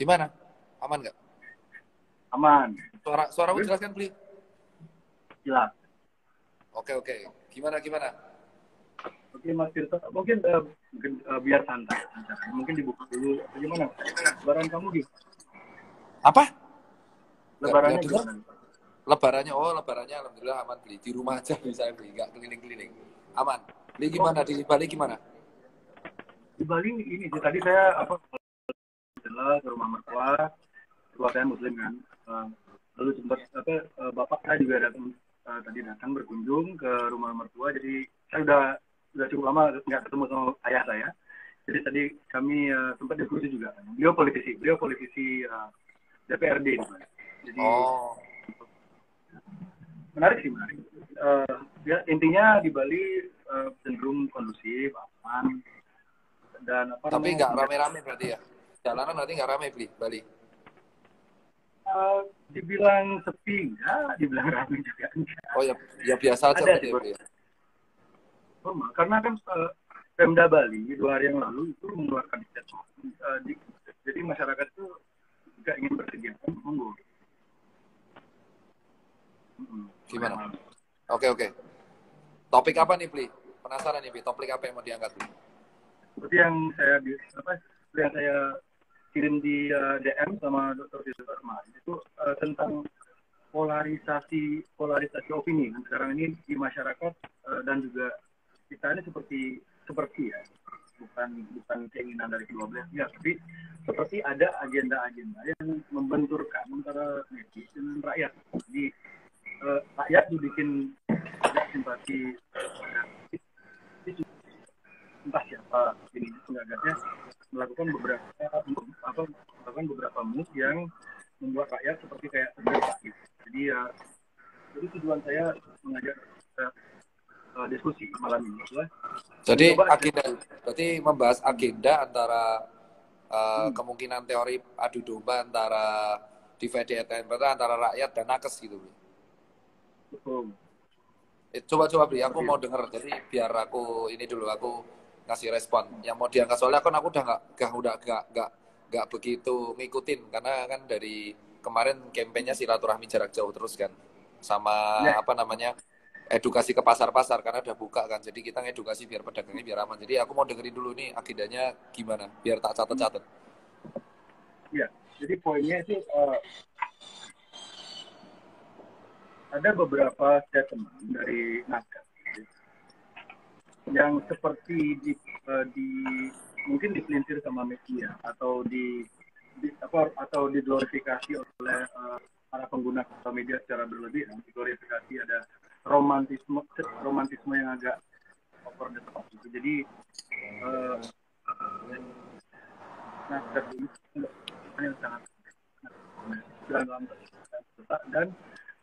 Gimana? Aman nggak? Aman. Suaramu jelas kan, Pli? Jelas. Oke. Gimana? Oke, Mas Tirta, mungkin biar santai. Mungkin dibuka dulu. Bagaimana? Lebaran kamu gitu? Apa? Lebarannya Nggak dengar? gimana? Lebarannya alhamdulillah aman, Beli. Di rumah aja bisa, Beli. Nggak keliling-keliling. Aman. Beli gimana? Di Bali gimana? Di Bali ini tadi saya ke rumah mertua saya Muslim kan. Lalu sempat bapak saya juga tadi datang berkunjung ke rumah mertua. Jadi saya udah cukup lama nggak ketemu sama ayah saya. Jadi tadi kami sempat diskusi juga. Beliau politisi DPRD. Jadi menarik. Ya, intinya di Bali cenderung kondusif, aman, dan Tapi nggak rame-rame berarti ya? Jalanan berarti nggak rame, Bali? Dibilang sepi enggak, dibilang ramai juga enggak. Oh ya biasa aja berarti ya. Karena kan Pemda Bali 2 hari yang lalu itu mengeluarkan statement. Jadi masyarakat itu jika ingin berkegiatan, monggo. Gimana? Oke. Topik apa nih, Pli? Penasaran nih, Pli. Topik apa yang mau diangkat, Pli? Seperti yang saya kirim di DM sama Dr. Tirta kemarin itu tentang polarisasi opini sekarang ini di masyarakat, dan juga kita ini seperti ya, bukan keinginan dari kedua belah pihak, tapi seperti ada agenda-agenda yang membenturkan antara medis dengan rakyat. Jadi rakyat dibikin tidak simpati entah siapa ini penggagasnya melakukan beberapa move yang membuat rakyat seperti kayak terdesak gitu. Jadi tujuan saya mengajak diskusi malam ini adalah berarti membahas agenda antara kemungkinan teori adu domba antara divide and conquer antara rakyat dan nakes gitu. Betul. Coba Bli, aku mau denger. Jadi biar aku ngasih respon. Yang mau diangkat soalnya kan aku udah nggak begitu ngikutin karena kan dari kemarin kampanyenya silaturahmi jarak jauh terus kan. Sama edukasi ke pasar-pasar karena udah buka kan. Jadi kita ngedukasi biar pedagangnya biar aman. Jadi aku mau dengerin dulu nih agendanya gimana biar tak catat-catat. Ya, jadi poinnya itu ada beberapa statement dari nakes yang seperti mungkin dipelintir sama media atau diglorifikasi oleh para pengguna sosial media secara berlebihan. Diglorifikasi ada romantisme yang agak over the top gitu. Jadi nakes ini yang sangat dan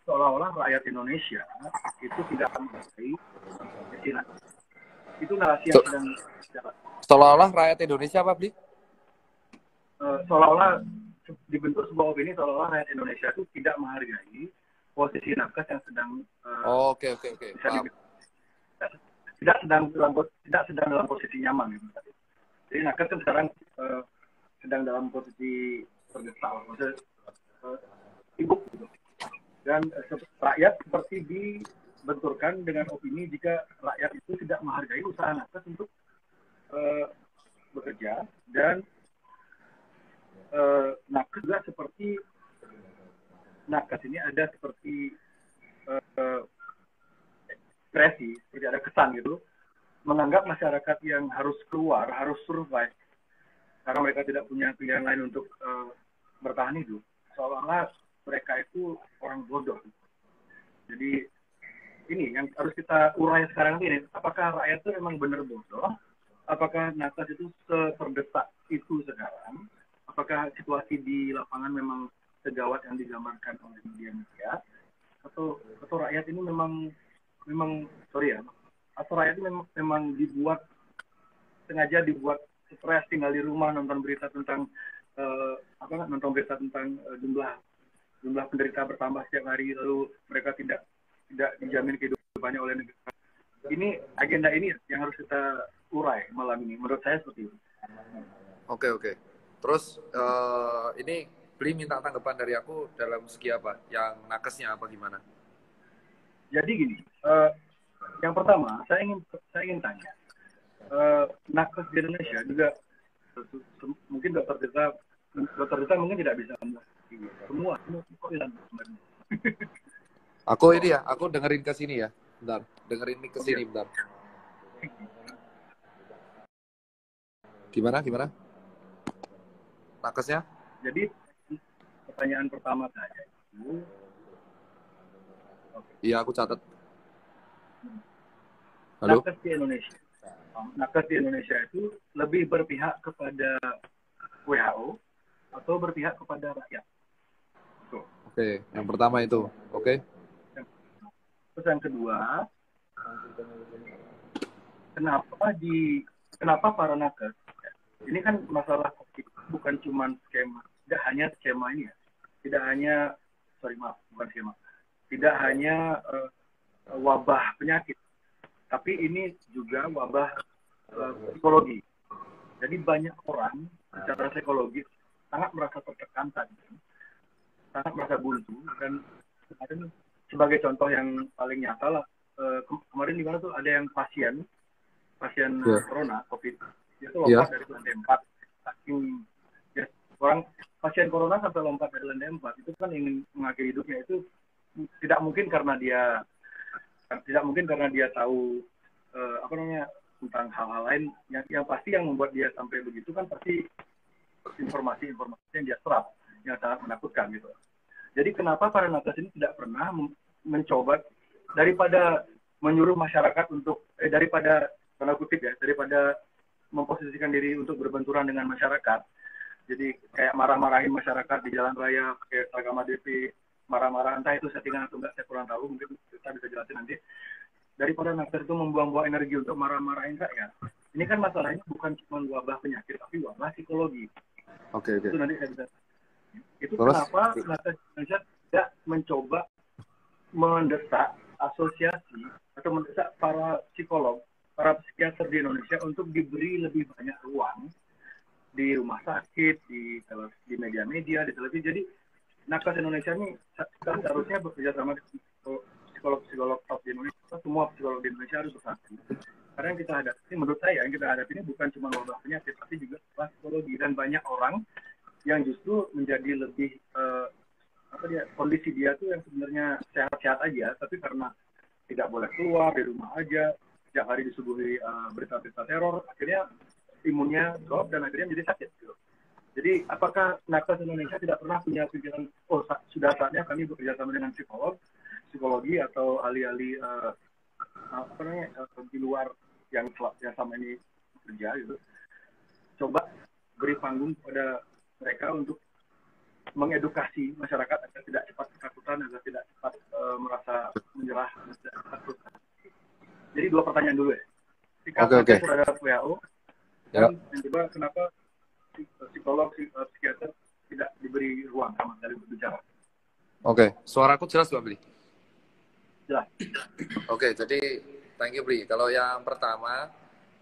seolah-olah rakyat Indonesia itu tidak menghargai vaksinasi. Itu narasi yang sedang jalan. Seolah-olah rakyat Indonesia apa, Bli? Seolah-olah dibentuk sebuah opini seolah-olah rakyat Indonesia itu tidak menghargai posisi nakes yang sedang Oke. tidak sedang dalam posisi nyaman gitu. Jadi nakes kan sekarang sedang dalam posisi terdesak, sibuk gitu. Dan rakyat seperti dibenturkan dengan opini jika rakyat itu tidak menghargai usaha nakes untuk bekerja, dan nakes juga seperti nakes ini ada seperti ekspresi, tidak ada kesan gitu, menganggap masyarakat yang harus keluar, harus survive karena mereka tidak punya pilihan lain untuk bertahan hidup, seolah-olah mereka itu orang bodoh. Jadi ini yang harus kita urai sekarang ini. Apakah rakyat itu memang benar bodoh? Apakah nakes itu terdesak itu sekarang? Apakah situasi di lapangan memang segawat yang digambarkan oleh media? Atau rakyat ini memang atau rakyat ini memang sengaja dibuat stres tinggal di rumah nonton berita tentang jumlah penderita bertambah setiap hari, lalu mereka tidak dijamin kehidupannya oleh negara. Ini agenda ini yang harus kita urai malam ini. Menurut saya seperti itu. Oke. Terus ini Beli minta tanggapan dari aku dalam segi apa? Yang nakesnya apa gimana? Jadi gini, yang pertama saya ingin tanya, nakes di Indonesia juga mungkin dokter Dita mungkin tidak bisa semua kok hilang sebenarnya. Aku dengerin ke sini ya. Bentar, dengerin ke sini bentar. Gimana? Nakesnya? Jadi pertanyaan pertama saya itu, Iya, aku catat. Halo? nakes di Indonesia itu lebih berpihak kepada WHO atau berpihak kepada rakyat. Oke, yang pertama itu. Oke. Terus yang kedua, kenapa para nakes? Ini kan masalah COVID bukan cuma skema, tidak hanya skema ini ya, tidak hanya wabah penyakit, tapi ini juga wabah psikologi. Jadi banyak orang secara psikologis sangat merasa tertekan tadi, sangat merasa buntu, dan kemarin sebagai contoh yang paling nyata lah, kemarin di mana tuh ada yang pasien corona COVID itu lompat dari lantai 4, saking ya, orang pasien corona sampai lompat dari lantai 4 itu kan ingin mengakhiri hidupnya. Itu tidak mungkin karena dia tahu tentang hal-hal lain. Yang pasti yang membuat dia sampai begitu kan pasti informasi-informasi yang dia serap yang sangat menakutkan gitu. Jadi kenapa para nakes ini tidak pernah mencoba, daripada menyuruh masyarakat untuk daripada tanda kutip ya, daripada memposisikan diri untuk berbenturan dengan masyarakat, jadi kayak marah-marahin masyarakat di jalan raya pakai seragam ADP, marah-marah, entah itu settingan atau enggak saya kurang tahu, mungkin kita bisa jelasin nanti. Daripada nakes itu membuang-buang energi untuk marah-marahin rakyat, ini kan masalahnya bukan cuma wabah penyakit tapi wabah psikologi. Oke. Itu nanti saya bisa. Itu Terus? Kenapa nakes Indonesia tidak mencoba mendesak asosiasi atau mendesak para psikolog, para psikiater di Indonesia untuk diberi lebih banyak ruang di rumah sakit, di media-media, di televisi. Jadi nakes Indonesia ini seharusnya bekerja sama dengan psikolog-psikolog top di Indonesia. Semua psikolog di Indonesia harus bersatu. Karena yang kita hadapi, menurut saya, yang kita hadapi ini bukan cuma wabah penyakit, tapi juga psikologi. Dan banyak orang yang justru menjadi lebih kondisi dia tuh yang sebenarnya sehat-sehat aja, tapi karena tidak boleh keluar, di rumah aja, setiap hari disuguhi berita-berita teror, akhirnya imunnya drop dan akhirnya menjadi sakit gitu. Jadi apakah nakes Indonesia tidak pernah punya pikiran, sudah saatnya kami bekerja sama dengan psikologi atau ahli-ahli di luar yang sama ini bekerja gitu, coba beri panggung kepada mereka untuk mengedukasi masyarakat agar tidak cepat ketakutan, agar tidak cepat merasa menyerah. Jadi 2 pertanyaan dulu ya. Oke. Terhadap WHO, dan yang kedua, kenapa psikolog, psikiater tidak diberi ruang sama sekali berbicara. Oke, suaraku jelas Pak Bli? Jelas. Oke, jadi thank you Bli. Kalau yang pertama,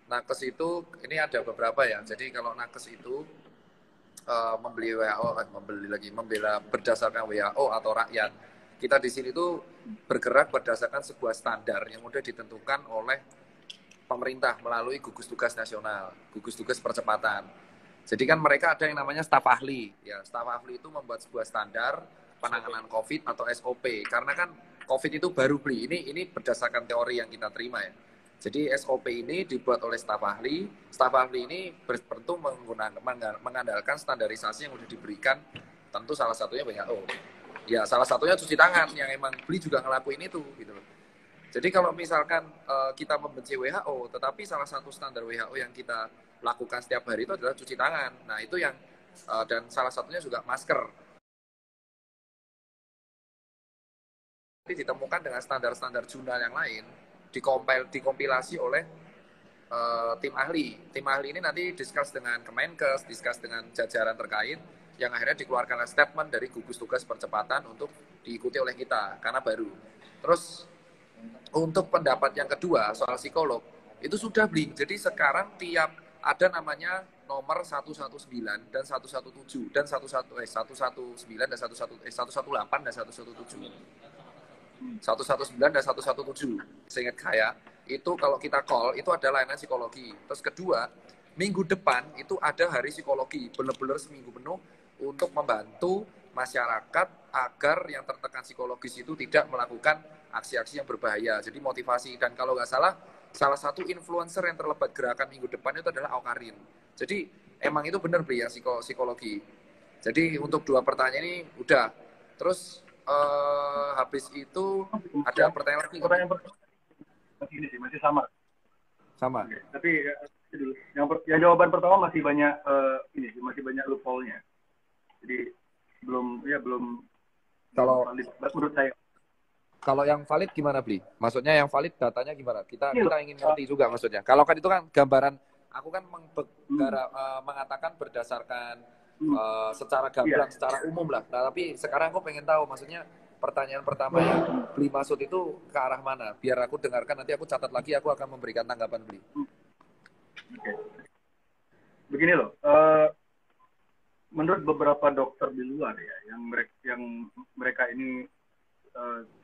nakes itu ini ada beberapa ya. Jadi kalau nakes itu membela berdasarkan WHO atau rakyat. Kita di sini tuh bergerak berdasarkan sebuah standar yang sudah ditentukan oleh pemerintah melalui gugus tugas nasional, gugus tugas percepatan. Jadi kan mereka ada yang namanya staf ahli. Ya, staf ahli itu membuat sebuah standar penanganan COVID atau SOP. Karena kan COVID itu baru Bli. Ini berdasarkan teori yang kita terima ya. Jadi SOP ini dibuat oleh staf ahli. Staf ahli ini tentu mengandalkan standarisasi yang sudah diberikan, tentu salah satunya WHO. Ya, salah satunya cuci tangan yang emang Bli juga ngelakuin itu gitu loh. Jadi kalau misalkan kita membenci WHO, tetapi salah satu standar WHO yang kita lakukan setiap hari itu adalah cuci tangan. Nah, itu yang dan salah satunya juga masker. Jadi ditemukan dengan standar-standar jurnal yang lain, dikompilasi oleh tim ahli. Tim ahli ini nanti discuss dengan Kemenkes, discuss dengan jajaran terkait, yang akhirnya dikeluarkan statement dari gugus tugas percepatan untuk diikuti oleh kita, karena baru. Terus untuk pendapat yang kedua soal psikolog, itu sudah Bli. Jadi sekarang tiap ada namanya nomor 119 dan 117 dan 119 dan 118 dan 117. 119 dan 117. Seingat saya, itu kalau kita call itu ada layanan psikologi. Terus kedua, minggu depan itu ada hari psikologi, benar-benar seminggu penuh untuk membantu masyarakat agar yang tertekan psikologis itu tidak melakukan aksi-aksi yang berbahaya. Jadi motivasi, dan kalau nggak salah satu influencer yang terlibat gerakan minggu depan itu adalah Aukarin. Jadi emang itu benar Bri ya psikologi. Jadi untuk 2 pertanyaan ini udah. Terus habis itu ada pertanyaan lagi. Pertanyaan pertama masih ini sih, masih sama. Sama. Oke, tapi dulu. Yang jawaban pertama masih banyak ini sih, masih banyak loophole-nya. Jadi belum Kalau valid menurut saya. Kalau yang valid gimana, Bli? Maksudnya yang valid datanya gimana? Kita ingin ngerti juga maksudnya. Kalau kan itu kan gambaran, aku kan mengatakan berdasarkan secara gamblang, secara umum lah. Nah, tapi sekarang aku pengen tahu, maksudnya pertanyaan pertama yang Bli maksud itu ke arah mana? Biar aku dengarkan, nanti aku catat lagi, aku akan memberikan tanggapan Bli. Oke. Begini loh, menurut beberapa dokter di luar ya, yang mereka ini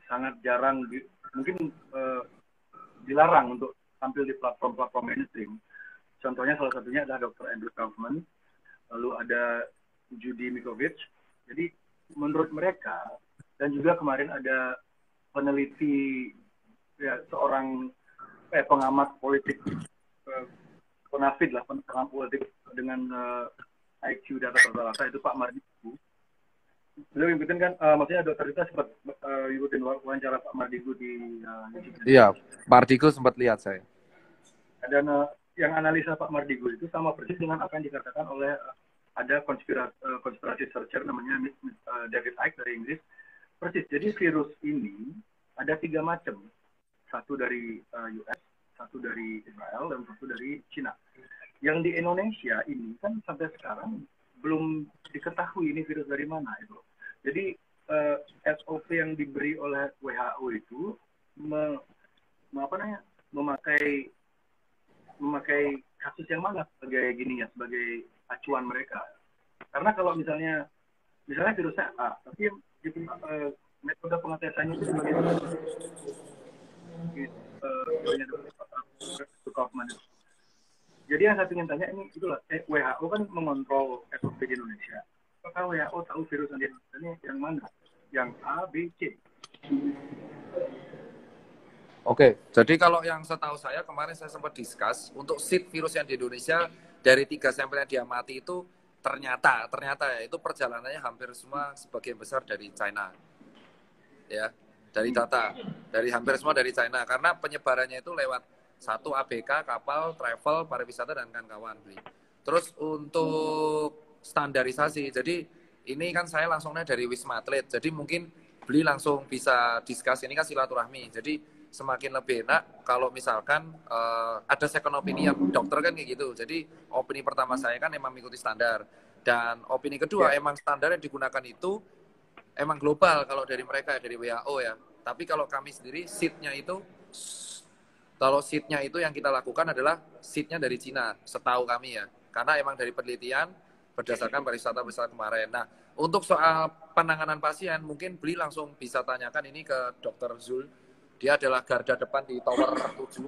sangat jarang, mungkin dilarang untuk tampil di platform-platform mainstream. Contohnya salah satunya adalah Dr. Andrew Kaufman, lalu ada Judy Mikovits. Jadi menurut mereka, dan juga kemarin ada peneliti ya, seorang pengamat politik penafid lah, pengamat politik dengan IQ di atas rata-rata, itu Pak Mardigu. Beliau ngikutin kan, maksudnya dokter kita sempat ngikutin wawancara Pak Mardigu di YouTube. Iya, Mardigu sempat lihat saya. Dan yang analisa Pak Mardigu itu sama persis dengan apa yang dikatakan oleh ada konspirasi searcher namanya David Icke dari Inggris. Persis, jadi virus ini ada 3 macam. Satu dari US, satu dari Israel, dan satu dari Cina. Yang di Indonesia ini kan sampai sekarang belum diketahui ini virus dari mana itu. Jadi SOP yang diberi oleh WHO itu memakai kasus yang mana sebagai gini ya, sebagai acuan mereka. Karena kalau misalnya virusnya A, tapi metode pengetesannya itu sebagai jadi yang saya ingin tanya ini itulah WHO kan mengontrol SOP di Indonesia. Apakah WHO tahu virus yang di Indonesia ini yang mana? Yang A, B, C? Oke, jadi kalau yang setahu saya kemarin saya sempat discuss untuk seed virus yang di Indonesia dari 3 sampel yang diamati itu ternyata ya itu perjalanannya hampir semua sebagian besar dari China. Ya, dari data dari hampir semua dari China karena penyebarannya itu lewat satu ABK, kapal, travel, pariwisata, dan kawan-kawan. Terus untuk standarisasi, jadi ini kan saya langsungnya dari Wisma Atlet, jadi mungkin Beli langsung bisa discuss, ini kan silaturahmi, jadi semakin lebih enak kalau misalkan ada second opinion, dokter kan kayak gitu, jadi opini pertama saya kan emang mengikuti standar, dan opini kedua emang standar yang digunakan itu emang global kalau dari mereka, dari WHO ya, tapi kalau kami sendiri, seatnya itu yang kita lakukan adalah seatnya dari Cina, setahu kami ya. Karena emang dari penelitian berdasarkan pariwisata kemarin. Nah, untuk soal penanganan pasien, mungkin Beli langsung bisa tanyakan ini ke Dr. Zul. Dia adalah garda depan di Tower 7.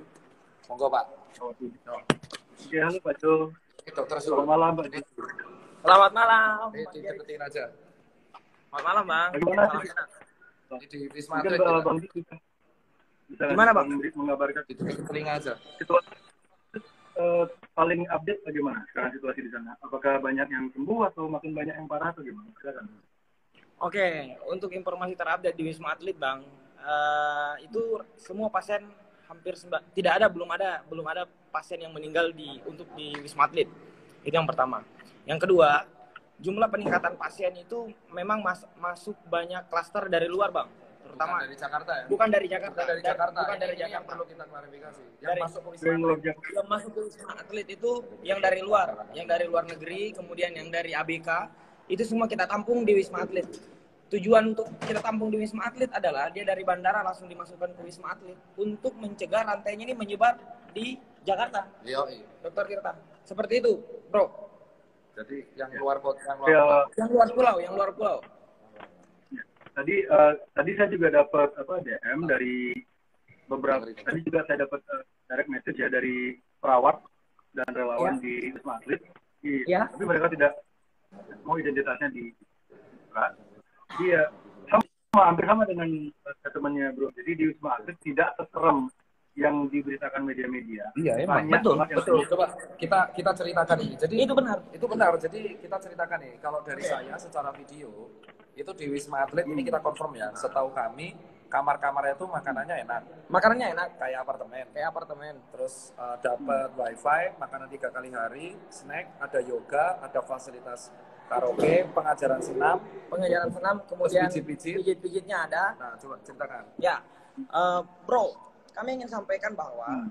Monggo, Pak. Oke, halo Pak Jo. Dr. Zul. Selamat malam, Pak Jo. Selamat malam. Dideketin aja. Selamat malam, Bang. Bagaimana? Ini di Wisma Atlet. Gimana, Bang? Mengabarkan Dideketin telinga aja. Situasi paling update bagaimana sekarang situasi di sana? Apakah banyak yang sembuh atau makin banyak yang parah atau gimana? Silakan. Oke, untuk informasi terupdate di Wisma Atlet, Bang, itu semua pasien hampir belum ada pasien yang meninggal untuk di Wisma Atlet. Itu yang pertama. Yang kedua, jumlah peningkatan pasien itu memang masuk banyak klaster dari luar, Bang. Terutama bukan dari Jakarta ya? Bukan dari Jakarta. Bukan dari Jakarta. Yang perlu kita klarifikasi. Yang masuk ke Wisma Atlet itu yang dari luar negeri, kemudian yang dari ABK, itu semua kita tampung di Wisma Atlet. Tujuan untuk kita tampung di Wisma Atlet adalah dia dari bandara langsung dimasukkan ke Wisma Atlet untuk mencegah rantainya ini menyebar di Jakarta. Iya. Dokter Tirta. Seperti itu, Bro. Jadi yang luar kota, yang luar pulau, yang luar pulau. Tadi saya juga dapat DM dari beberapa. Tadi juga saya dapat direct message ya dari perawat dan relawan di Wisma Atlet. Ya. Tapi mereka tidak mau identitasnya dibuka. Jadi ya hampir sama dengan temannya bro. Jadi di Wisma Atlet tidak seserem yang diberitakan media-media. Iya, emang. Betul. Coba kita ceritakan ini. Jadi itu benar. Jadi kita ceritakan nih. Kalau dari saya secara video itu di Wisma Atlet ini kita confirm ya. Setahu kami kamar-kamarnya itu makanannya enak. Makanannya enak kayak apartemen. Terus dapat wifi, makanan 3 kali hari, snack, ada yoga, ada fasilitas karaoke, pengajaran senam, kemudian pijit-pijitnya ada. Nah, coba ceritakan. Ya, bro, kami ingin sampaikan bahwa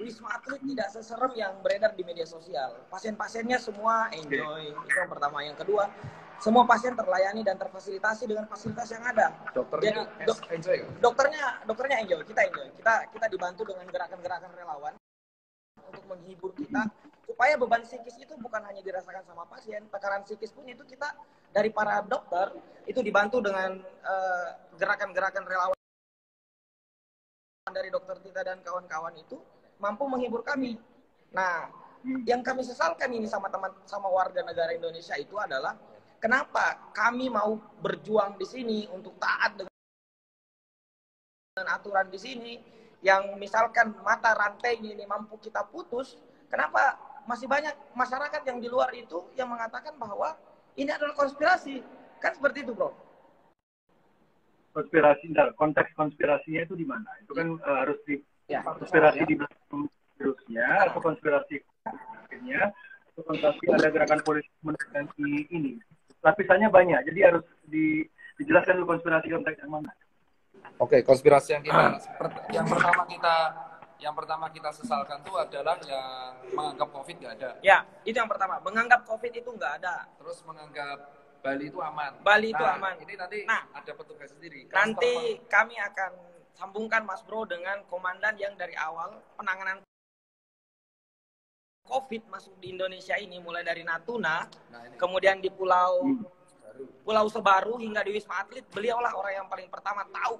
Wisma Atlet tidak seserem yang beredar di media sosial. Pasien-pasiennya semua enjoy, itu yang pertama. Yang kedua, semua pasien terlayani dan terfasilitasi dengan fasilitas yang ada. Dokternya enjoy. Dokternya enjoy, kita enjoy. Kita dibantu dengan gerakan-gerakan relawan untuk menghibur kita supaya beban psikis itu bukan hanya dirasakan sama pasien, tekanan psikis pun itu kita dari para dokter itu dibantu dengan gerakan-gerakan relawan dari dokter Tita dan kawan-kawan itu mampu menghibur kami. Nah, yang kami sesalkan ini sama warga negara Indonesia itu adalah kenapa kami mau berjuang di sini untuk taat dengan aturan di sini yang misalkan mata rantainya ini mampu kita putus, kenapa masih banyak masyarakat yang di luar itu yang mengatakan bahwa ini adalah konspirasi. Kan seperti itu, bro. Konspirasi, konteks konspirasinya itu di mana? Itu kan harus konspirasi di belakang virusnya, atau konspirasi akhirnya, atau konspirasi ada gerakan politik menekan ini. Lapisannya banyak, jadi harus dijelaskan dulu konspirasi konteks yang mana. Oke, konspirasi yang pertama kita sesalkan itu adalah yang menganggap COVID nggak ada. Ya, itu yang pertama. Menganggap COVID itu nggak ada. Terus menganggap Bali itu aman. Itu aman. Ini nanti ada petugas sendiri. Nanti kami akan sambungkan Mas Bro dengan komandan yang dari awal penanganan COVID masuk di Indonesia ini mulai dari Natuna, kemudian di Pulau Sebaru hingga di Wisma Atlet. Beliaulah orang yang paling pertama tahu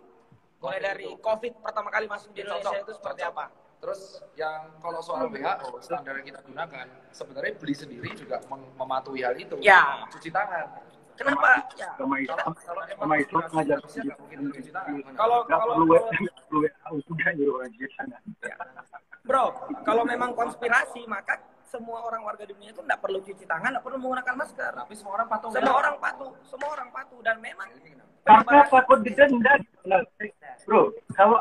mulai dari COVID pertama kali masuk di Indonesia itu seperti apa. Terus yang kalau soal WHO standar yang kita gunakan sebenarnya beli sendiri juga mematuhi hal itu. Ya. Cuci tangan. Kenapa? Ya. Sama Islam ngajar cuci tangan. Kalau sudah nyuruh orang cuci tangan. Bro, kalau memang konspirasi maka semua orang warga dunia itu tidak perlu cuci tangan, tidak perlu menggunakan masker. Tapi semua orang patuh. Semua orang patuh dan memang karena takut didenda. Bro, kalau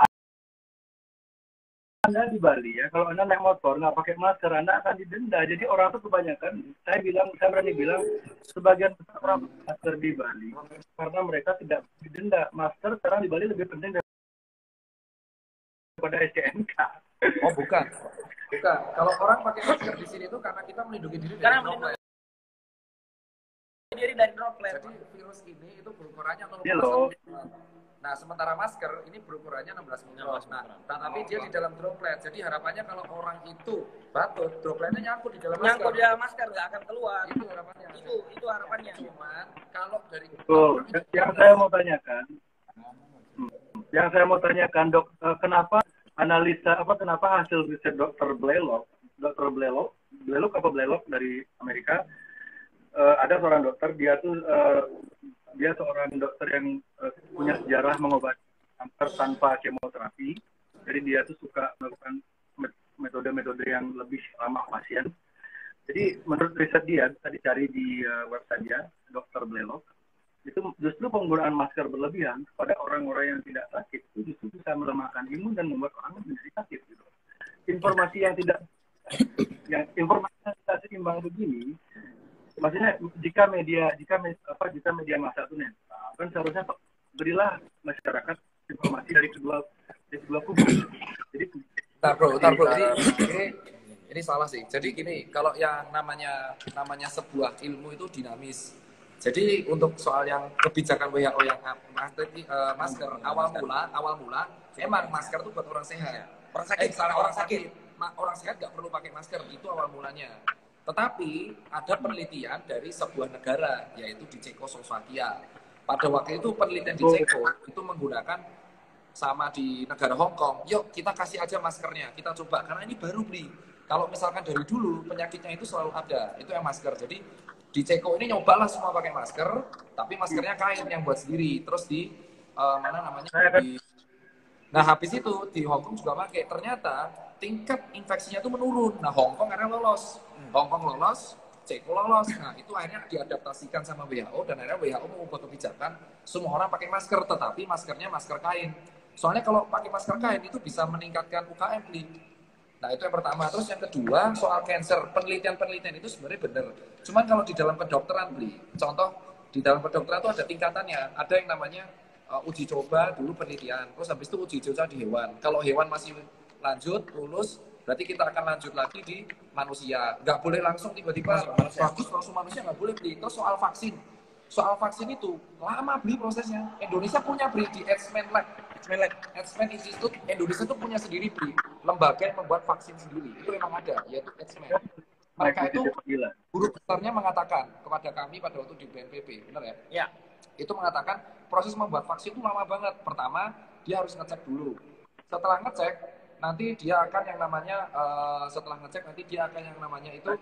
Anda di Bali ya, kalau Anda naik motor nggak pakai masker, Anda akan didenda. Jadi orang itu kebanyakan, saya berani bilang, sebagian besar orang masker di Bali karena mereka tidak didenda. Masker sekarang di Bali lebih penting daripada STNK. Oh bukan. Kalau orang pakai masker di sini itu karena kita melindungi diri dari droplet. Jadi virus ini itu berukurannya 0,1. Nah, sementara masker ini berukurannya 16 mikron. Nah, tapi dia di dalam droplet. Jadi harapannya kalau orang itu batuk, dropletnya nyangkut di dalam masker. Nyangkut di dalam masker, nggak akan keluar. Itu harapannya. Itu harapannya. Cuman kalau dari yang saya mau tanyakan, Dok, kenapa kenapa hasil riset Dr. Blaylock dari Amerika, ada seorang dokter, dia seorang dokter yang punya sejarah mengobati kanker tanpa kemoterapi. Jadi dia tuh suka melakukan metode-metode yang lebih ramah pasien. Jadi menurut riset dia, tadi cari di website dia, Dr. Blaylock, itu justru penggunaan masker berlebihan pada orang-orang yang tidak sakit itu justru bisa melemahkan imun dan membuat orang menjadi sakit. Gitu. Informasi yang tidak seimbang begini, maksudnya jika media massa itu kan seharusnya berilah masyarakat informasi dari kedua kubu. Jadi Bentar bro. Ini salah sih. Jadi gini, kalau yang namanya sebuah ilmu itu dinamis. Jadi untuk soal yang kebijakan WHO yang masker awal mula emang masker itu buat orang sehat. Orang sakit nggak perlu pakai masker, itu awal mulanya. Tetapi ada penelitian dari sebuah negara, yaitu di Cekoslovakia. Pada waktu itu penelitian di Ceko itu menggunakan sama di negara Hong Kong. Yuk kita kasih aja maskernya, kita coba karena ini baru beli. Kalau misalkan dari dulu penyakitnya itu selalu ada, itu yang masker. Jadi di Ceko ini nyobalah semua pakai masker, tapi maskernya kain yang buat sendiri. Terus di mana namanya di Nah, habis itu di Hong Kong juga pakai. Ternyata tingkat infeksinya itu menurun. Nah, Hong Kong akhirnya lolos. Hong Kong lolos, Ceko lolos. Nah, itu akhirnya diadaptasikan sama WHO dan akhirnya WHO mengubah kebijakan semua orang pakai masker, tetapi maskernya masker kain. Soalnya kalau pakai masker kain itu bisa meningkatkan UKM, Bli. Nah, itu yang pertama. Terus yang kedua, soal cancer. Penelitian-penelitian itu sebenarnya benar. Cuman kalau di dalam kedokteran, Bli, contoh di dalam kedokteran itu ada tingkatannya. Ada yang namanya uji coba dulu penelitian, terus habis itu uji coba di hewan. Kalau hewan masih lanjut, lulus, berarti kita akan lanjut lagi di manusia. Nggak boleh langsung tiba-tiba bagus langsung manusia, nggak boleh beli. Terus soal vaksin. Soal vaksin itu lama beli prosesnya. Indonesia punya beli di Edsman Institute. Indonesia itu punya sendiri beli lembaga yang membuat vaksin sendiri. Itu memang ada, yaitu Edsman. Mereka itu guru besarnya mengatakan kepada kami pada waktu di BNPB, benar ya? Ya. Itu mengatakan proses membuat vaksin itu lama banget. Pertama, dia harus ngecek dulu. Setelah ngecek, nanti dia akan yang namanya setelah ngecek nanti dia akan yang namanya itu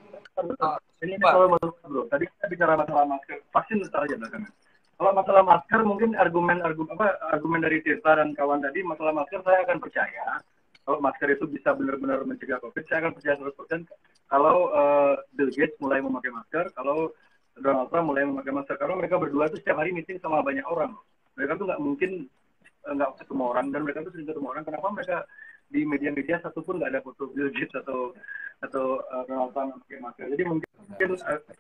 ini kalau bro, tadi kita bicara masalah masker, vaksin ntar aja belakangan. Kalau masalah masker mungkin argumen dari Tirta dan kawan tadi, masalah masker saya akan percaya. Kalau masker itu bisa benar-benar mencegah COVID, saya akan percaya 100%. Kalau Bill Gates mulai memakai masker, kalau Donald Trump mulai memakai masker, karena mereka berdua itu setiap hari meeting sama banyak orang. Mereka tuh nggak mungkin nggak ketemu orang, dan mereka tuh sering ketemu orang. Kenapa mereka di media-media satupun nggak ada foto Bill Gates atau Donald Trump memakai masker? Jadi mungkin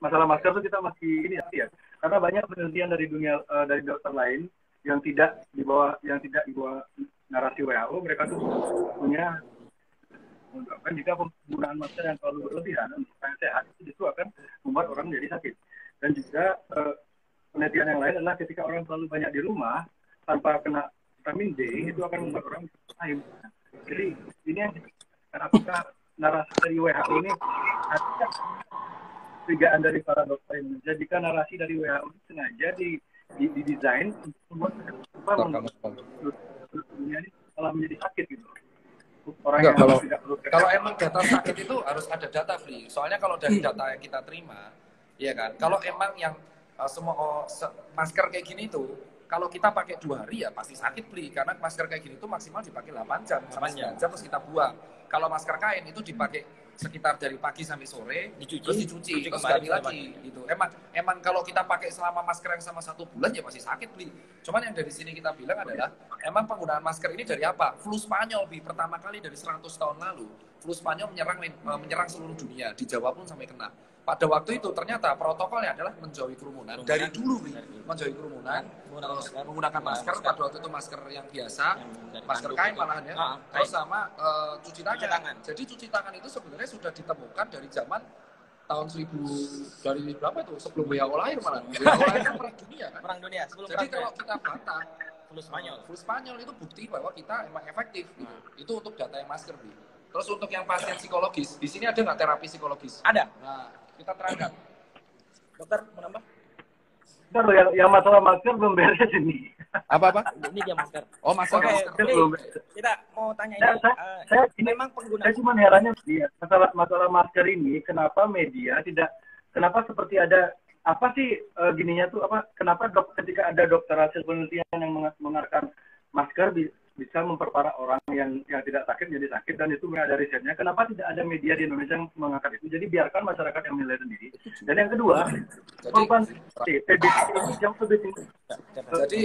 masalah masker itu kita masih ini ya, karena banyak penelitian dari dunia dari dokter lain yang tidak di bawah narasi WHO, mereka tuh punya mengungkapkan jika penggunaan masker yang terlalu berlebihan untuk yang sehat itu justru akan membuat orang jadi sakit. Dan juga penelitian yang lain adalah ketika orang terlalu banyak di rumah tanpa kena vitamin D itu akan membuat orang sakit. Jadi ini yang apakah narasi dari WHO ini ada ketigaan dari para dokter Indonesia jika narasi dari WHO itu sengaja didesain untuk membuat dunia ini malah menjadi sakit gitu. Enggak, kalau emang data sakit itu harus ada data free. Soalnya kalau dari data yang kita terima, ya kan. Kalau emang yang semua masker kayak gini tuh, kalau kita pakai 2 hari ya pasti sakit beli. Karena masker kayak gini tuh maksimal dipakai 8 jam, sampai 9 jam terus kita buang. Kalau masker kain itu dipakai sekitar dari pagi sampai sore, terus dicuci terus ganti lagi gitu. Emang kalau kita pakai selama masker yang sama 1 bulan ya masih sakit beli. Cuman yang dari sini kita bilang adalah emang penggunaan masker ini dari apa? Flu Spanyol pertama kali dari 100 tahun lalu. Flu Spanyol menyerang seluruh dunia, di Jawa pun sampai kena. Pada waktu itu ternyata protokolnya adalah menjauhi kerumunan. Dari dulu menjauhi kerumunan, menggunakan masker. Pada waktu itu masker yang biasa, masker kain malahan ya. Terus sama cuci tangan. Jadi cuci tangan itu sebenarnya sudah ditemukan dari zaman tahun 1000 dari berapa itu? Sebelum WHO lahir malah. WHO lahir kan perang dunia kan? Perang dunia. Jadi kalau kita bantah flu Spanyol itu bukti bahwa kita emang efektif gitu. Itu untuk data yang masker nih. Terus untuk yang pasien psikologis, di sini ada nggak terapi psikologis? Ada. Nah, kita terangkan. Dokter menambah? Bentar, yang masalah masker belum beres ini. Apa? Ini dia masker. Oh, masker. Kita mau tanya ini. Memang penggunaan. Saya cuma herannya masalah masker ini, kenapa media kenapa seperti ada apa sih gininya tuh apa? Kenapa ketika ada dokter hasil penelitian yang mengeluarkan masker bisa memperparah orang yang tidak sakit jadi sakit, dan itu ada risetnya. Kenapa tidak ada media di Indonesia yang mengangkat itu? Jadi biarkan masyarakat yang menilai sendiri. Dan yang kedua, korban TBC ini jauh lebih tinggi. Jadi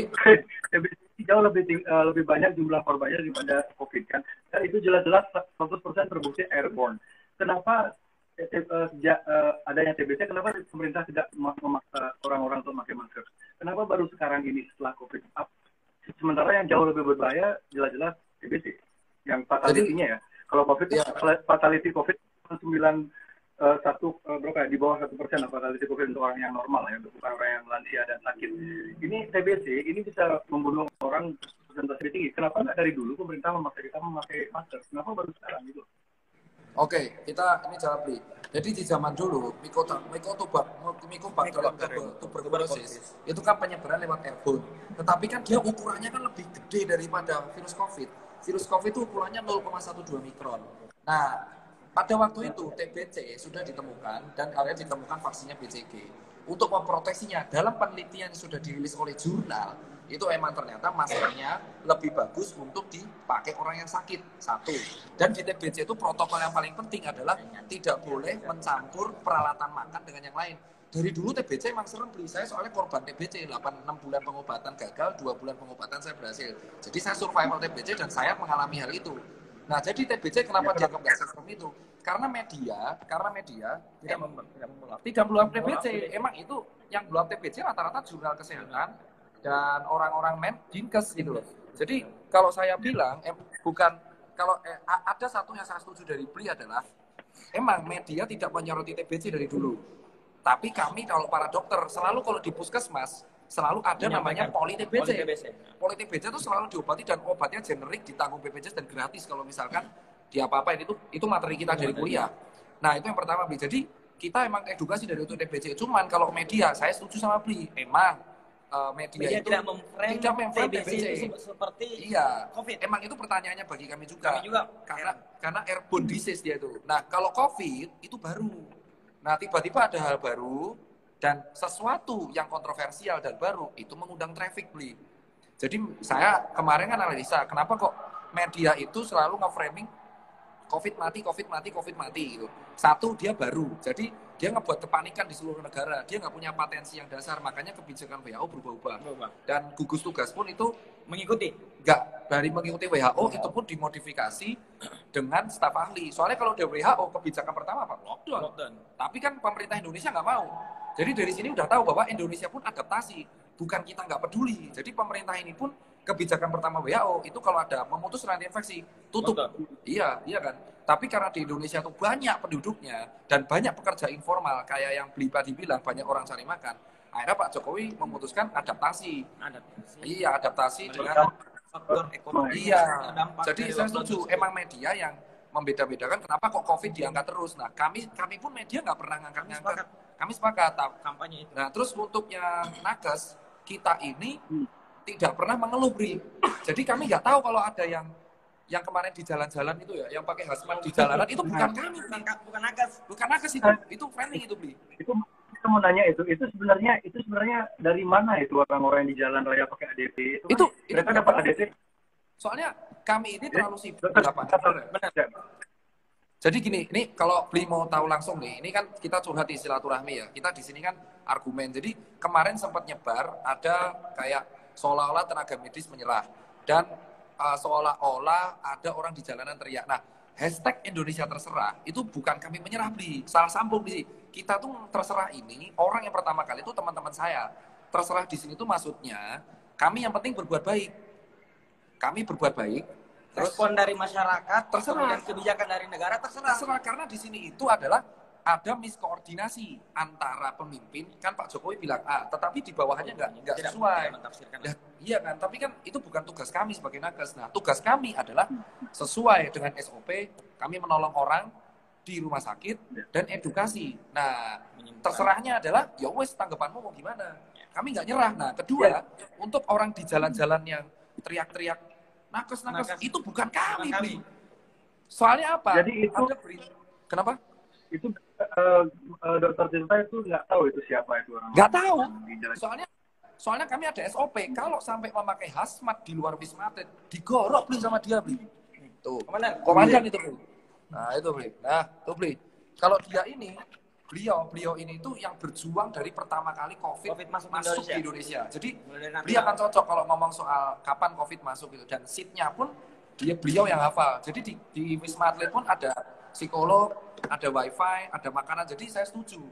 TBC jauh lebih banyak jumlah korbannya daripada COVID kan. Dan itu jelas-jelas 100% terbukti airborne. Kenapa sejak adanya TBC, kenapa pemerintah tidak memaksa orang-orang untuk memakai masker? Kenapa baru sekarang ini setelah COVID? Sementara yang jauh lebih berbahaya jelas-jelas TBC yang fatality-nya ya. Kalau COVID fatality COVID 91 berapa ya, di bawah 1% fatality COVID untuk orang yang normal ya, bukan orang yang lansia dan sakit. Ini TBC ini bisa membunuh orang persentase tinggi. Kenapa nggak dari dulu pemerintah memaksa kita memakai masker? Kenapa baru sekarang gitu? Oke, kita ini jawab Bli. Jadi di zaman dulu, Mycobacterium tuberculosis itu kan penyebaran lewat airborne. Tetapi kan dia ukurannya kan lebih gede daripada virus COVID. Virus COVID itu ukurannya 0,12 mikron. Nah, pada waktu itu TBC sudah ditemukan dan akhirnya ditemukan vaksinnya BCG. Untuk memproteksinya dalam penelitian yang sudah dirilis oleh jurnal, itu emang ternyata maskernya lebih bagus untuk dipakai orang yang sakit. Satu. Dan di TBC itu protokol yang paling penting adalah tidak boleh mencampur peralatan makan dengan yang lain. Dari dulu TBC emang serem beli. Saya soalnya korban TBC, 6 bulan pengobatan gagal, 2 bulan pengobatan saya berhasil. Jadi saya survival TBC dan saya mengalami hal itu. Nah, jadi TBC kenapa dianggap nggak serem itu? Karena media tidak meluap TBC. Emang itu yang meluap TBC rata-rata jurnal kesehatan dan orang-orang Dinkes gitu loh. Jadi kalau saya bilang ada satu yang saya setuju dari Bli adalah emang media tidak menyoroti TBC dari dulu. Tapi kami kalau para dokter selalu kalau di puskesmas selalu ada namanya poli TBC. Poli TBC itu selalu diobati dan obatnya generik ditanggung BPJS dan gratis kalau misalkan dia apa-apain itu materi kita dari kuliah. Nah, itu yang pertama Bli. Jadi kita emang edukasi dari untuk TBC. Cuman kalau media saya setuju sama Bli. Emang media itu tidak memframe TBC seperti COVID. Emang itu pertanyaannya bagi kami juga. Karena airborne disease dia itu. Nah, kalau COVID itu baru. Nah, tiba-tiba ada hal baru dan sesuatu yang kontroversial dan baru itu mengundang traffic Bli. Jadi saya kemarin kan analisa kenapa kok media itu selalu nge-framing COVID mati gitu. Satu, dia baru. Jadi dia ngebuat kepanikan di seluruh negara. Dia nggak punya patensi yang dasar, makanya kebijakan WHO berubah-ubah. Dan gugus tugas pun itu mengikuti. Nggak, dari mengikuti WHO itu pun dimodifikasi dengan staf ahli. Soalnya kalau di WHO kebijakan pertama apa? Lockdown. Tapi kan pemerintah Indonesia nggak mau. Jadi dari sini udah tahu bahwa Indonesia pun adaptasi. Bukan kita nggak peduli. Jadi pemerintah ini pun kebijakan pertama WHO itu kalau ada memutus rantai infeksi tutup. Iya kan. Tapi karena di Indonesia itu banyak penduduknya dan banyak pekerja informal kayak yang Bli tadi bilang banyak orang cari makan. Akhirnya Pak Jokowi memutuskan adaptasi. Iya, adaptasi dengan faktor ekonomi. Iya. Jadi saya setuju emang media yang membeda-bedakan kenapa kok COVID diangkat terus. Nah, kami pun media nggak pernah ngangkat. Kami sepakat kampanye itu. Nah, terus untuk yang nakes kita ini tidak pernah mengeluh Bri. Jadi kami nggak tahu kalau ada yang kemarin di jalan-jalan itu ya, yang pakai hazmat di jalanan itu bukan kami, bukan nakes itu framing itu Bli. Itu kita mau nanya itu sebenarnya dari mana itu orang-orang yang di jalan raya pakai ADP itu mereka dapat ADP? Soalnya kami ini terlalu sibuk di lapangan. Jadi gini, ini kalau Bli mau tahu langsung nih, ini kan kita curhat di silaturahmi ya. Kita di sini kan argumen. Jadi kemarin sempat nyebar ada kayak seolah-olah tenaga medis menyerah dan seolah-olah ada orang di jalanan teriak. Nah, hashtag Indonesia terserah itu bukan kami menyerah Bli, salah sambung di kita tuh terserah ini orang yang pertama kali itu teman-teman saya. Terserah di sini tuh maksudnya kami yang penting berbuat baik. Kami berbuat baik. Respon dari masyarakat, terserah. Kebijakan dari negara terserah. Karena di sini itu adalah ada miskoordinasi antara pemimpin, kan Pak Jokowi bilang A, tetapi di bawahnya nggak sesuai. Nah, iya kan, tapi kan itu bukan tugas kami sebagai nakes. Nah, tugas kami adalah sesuai dengan SOP, kami menolong orang di rumah sakit dan edukasi. Nah, terserahnya adalah ya wes tanggapanmu mau gimana. Kami nggak nyerah. Nah, kedua, untuk orang di jalan-jalan yang teriak-teriak nakes itu bukan kami, Bli. Soalnya apa? Jadi itu kenapa? Itu dokter Tirta itu nggak tahu itu siapa itu orang. Nggak tahu. Soalnya kami ada SOP. Kalau sampai memakai hazmat di luar Wisma Atlet, digorok Bli sama dia Bli. Tuh. Komandan itu Bli. Nah itu Bli. Nah tuh Bli. Kalau dia ini, beliau ini itu yang berjuang dari pertama kali COVID masuk di Indonesia. Jadi beliau akan cocok kalau ngomong soal kapan COVID masuk gitu. Dan seatnya pun beliau yang hafal. Jadi di Wisma Atlet pun ada psikolog, ada wifi, ada makanan. Jadi saya setuju.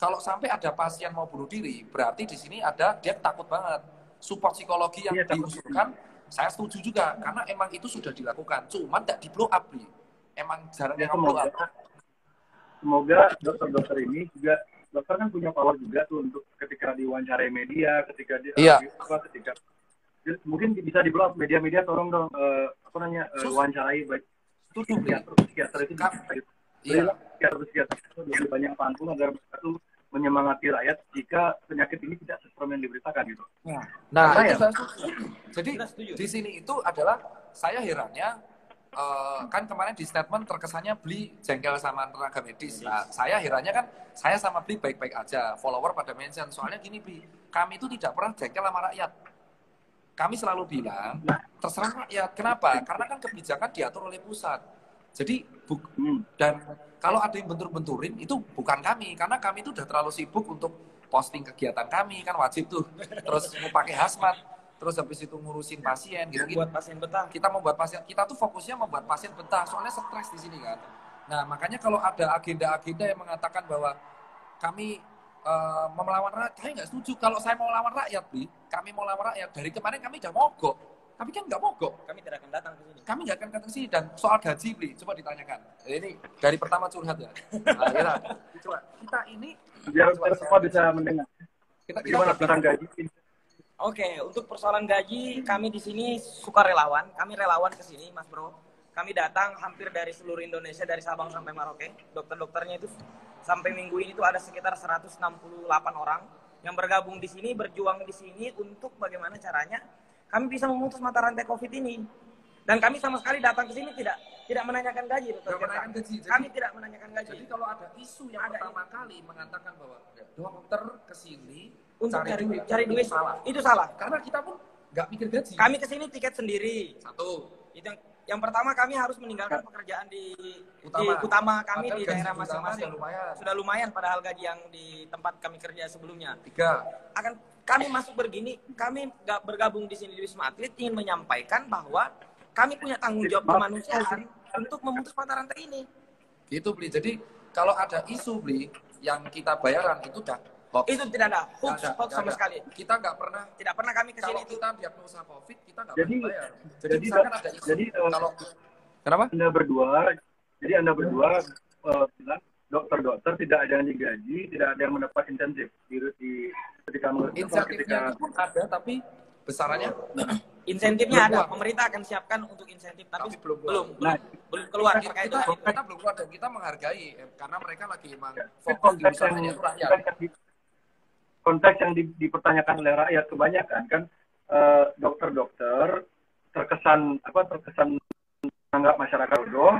Kalau sampai ada pasien mau bunuh diri, berarti di sini dia takut banget. Support psikologi yang diusulkan, saya setuju juga. Karena emang itu sudah dilakukan. Cuman tidak di blow up. Emang jarang yang blow up. Semoga dokter-dokter ini juga, dokter kan punya power juga tuh untuk ketika diwawancarai media, ketika mungkin bisa di blow up media-media, tolong dong wawancarai baik Setuju, Bli. psikiater itu Iya. psikiater itu lebih banyak panggung agar mereka tuh menyemangati rakyat jika penyakit ini tidak seperti yang diberitakan gitu. Nah, Karena itu ya- saya setuju. Jadi Kita setuju. di sini itu adalah saya herannya kan kemarin di statement terkesannya Bli jengkel sama tenaga medis. Nah, saya herannya kan saya sama Bli baik-baik aja. Follower pada mention soalnya gini Bli, kami itu tidak pernah jengkel sama rakyat. Kami selalu bilang terserah rakyat. Kenapa? Karena kan kebijakan diatur oleh pusat. Jadi dan kalau ada yang bentur-benturin itu bukan kami, karena kami itu udah terlalu sibuk untuk posting kegiatan kami, kan wajib tuh. Terus mau pakai hazmat, terus habis itu ngurusin pasien gitu-gitu. Buat pasien betah. Kita membuat pasien, kita tuh fokusnya membuat pasien betah, soalnya stres di sini kan. Nah, makanya kalau ada agenda-agenda yang mengatakan bahwa kami melawan rakyat, saya nggak setuju. Kalau saya mau lawan rakyat, Bi, kami mau lawan rakyat, dari kemarin kami udah mogok. Tapi kan nggak mogok. Kami tidak akan datang ke sini. Kami nggak akan datang ke sini. Dan soal gaji, Bli, coba ditanyakan. Ini dari pertama curhat ya. Nah, ya, coba kita ini biar semua bisa mendengar. kita Gimana tentang gaji? Oke, untuk persoalan gaji, kami di sini sukarelawan. Kami relawan ke sini, Mas Bro. Kami datang hampir dari seluruh Indonesia, dari Sabang sampai Merauke. Dokter-dokternya itu sampai minggu ini itu ada sekitar 168 orang yang bergabung di sini, berjuang di sini untuk bagaimana caranya kami bisa memutus mata rantai COVID ini. Dan kami sama sekali datang ke sini tidak menanyakan gaji, Dokter. Nggak menanyakan gaji. Kami tidak menanyakan gaji. Jadi kalau ada isu yang pertama kali mengatakan bahwa dokter ke sini Untuk cari duit salah. Itu salah. Karena kita pun nggak mikir gaji. Kami ke sini tiket sendiri. Satu. Itu yang pertama kami harus meninggalkan pekerjaan di Utama. utama kami Padahal di gaji daerah utama masing-masing. Sudah lumayan padahal gaji yang di tempat kami kerja sebelumnya. 3. Akan kami masuk begini, kami nggak bergabung di sini di Wisma Atlet ingin menyampaikan bahwa kami punya tanggung jawab kemanusiaan untuk memutus mata rantai ini. Gitu, Bli. Jadi kalau ada isu, Bli, yang kita bayaran itu udah hoax. Itu tidak ada hoax Nggak sama ada. sekali. Kita nggak pernah. Tidak pernah kami ke sini Kalau itu. kita diagnosa COVID, kita nggak Jadi- pernah bayar. jadi- misalkan ada isu. jadi, kalau kenapa? Anda berdua bilang dokter-dokter tidak ada yang digaji, tidak ada yang mendapat insentif di ketika Insentifnya itu pun ada, tapi besarannya Insentifnya Belum ada, keluar. pemerintah akan siapkan untuk insentif, tapi Tapi belum keluar. belum keluar kita, terkait kita, dengan itu. kita belum keluar dan kita menghargai karena mereka lagi emang Tapi fokus di wisatanya itu rakyat. konteks yang dipertanyakan oleh rakyat kebanyakan kan dokter-dokter terkesan menganggap masyarakat bodoh,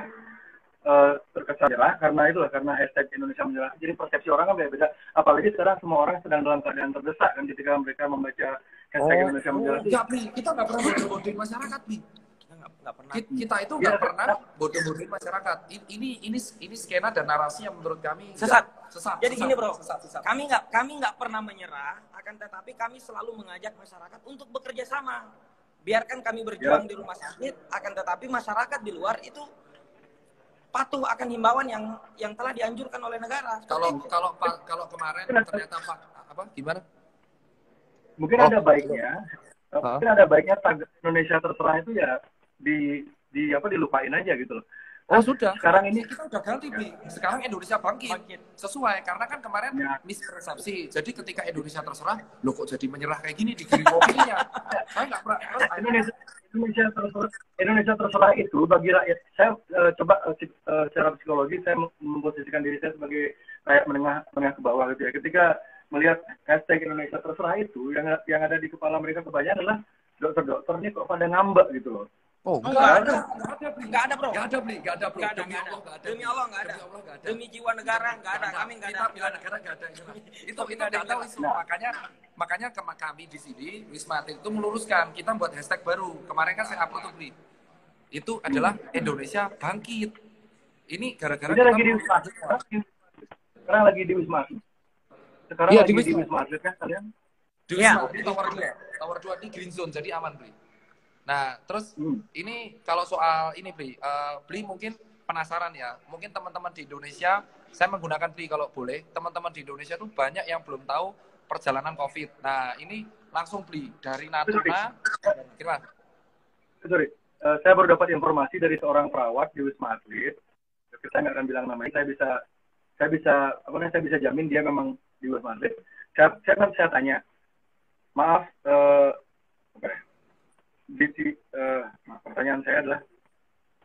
terkesan menyerah karena hashtag Indonesia menyerah. Jadi persepsi orang kan beda-beda. Apalagi sekarang semua orang sedang dalam keadaan terdesak kan ketika mereka membaca hashtag Indonesia menyerah. Enggak, Bli. Kita nggak pernah bodoh-bodohin masyarakat, Bli. Kita nggak pernah. Kita itu nggak pernah bodoh-bodohin masyarakat. Ini skena dan narasi yang menurut kami Sesat. Sesat. Jadi gini bro, Sesat. kami nggak pernah menyerah, akan tetapi kami selalu mengajak masyarakat untuk bekerja sama. Biarkan kami berjuang di rumah sakit, akan tetapi masyarakat di luar itu patuh akan himbauan yang telah dianjurkan oleh negara. Kalau kemarin ternyata Pak apa gimana? Mungkin ada baiknya, tagar Indonesia terserah itu ya dilupain aja gitu loh. Oh sudah. Sekarang ini kita udah ganti, Bi. Sekarang Indonesia bangkit. Sesuai karena kan kemarin mispersepsi. Jadi ketika Indonesia terserah, lo kok jadi menyerah kayak gini di giring opininya. Saya nggak pernah. Indonesia terserah itu bagi rakyat. Saya coba secara psikologi saya memposisikan diri saya sebagai rakyat menengah ke bawah gitu ya. Ketika melihat hashtag Indonesia terserah itu yang ada di kepala mereka kebanyakan adalah dokter-dokter ini kok pada ngambek gitu loh. Oh, Nggak ada bro. Nggak ada, Bli. Nggak ada, bro. Nggak ada. Demi Allah nggak ada. Demi Allah nggak ada. Demi jiwa negara nggak ada. Kami nggak ada. Kita bela negara nggak ada. Itu nggak tahu isu. Makanya kami di sini Wisma Atlet itu meluruskan. Kita buat hashtag baru. Kemarin kan saya upload tuh, Bli. Itu adalah Indonesia bangkit. Ini gara-gara kita lagi di Wisma Atlet. Sekarang lagi di Wisma Atlet. Sekarang lagi di Wisma Atlet kan kalian? Di Wisma Atlet Tower 2 di Green Zone. Jadi aman, Bli. Nah, terus ini kalau soal ini, Bli, Bli mungkin penasaran ya. Mungkin teman-teman di Indonesia, saya menggunakan Bli kalau boleh. Teman-teman di Indonesia tuh banyak yang belum tahu perjalanan COVID. Nah, ini langsung Bli dari Natuna. Gimana? Sorry, saya baru dapat informasi dari seorang perawat di Wisma Atlet. Saya nggak akan bilang namanya. Saya bisa jamin dia memang di Wisma Atlet. Saya tanya, maaf, pertanyaan saya adalah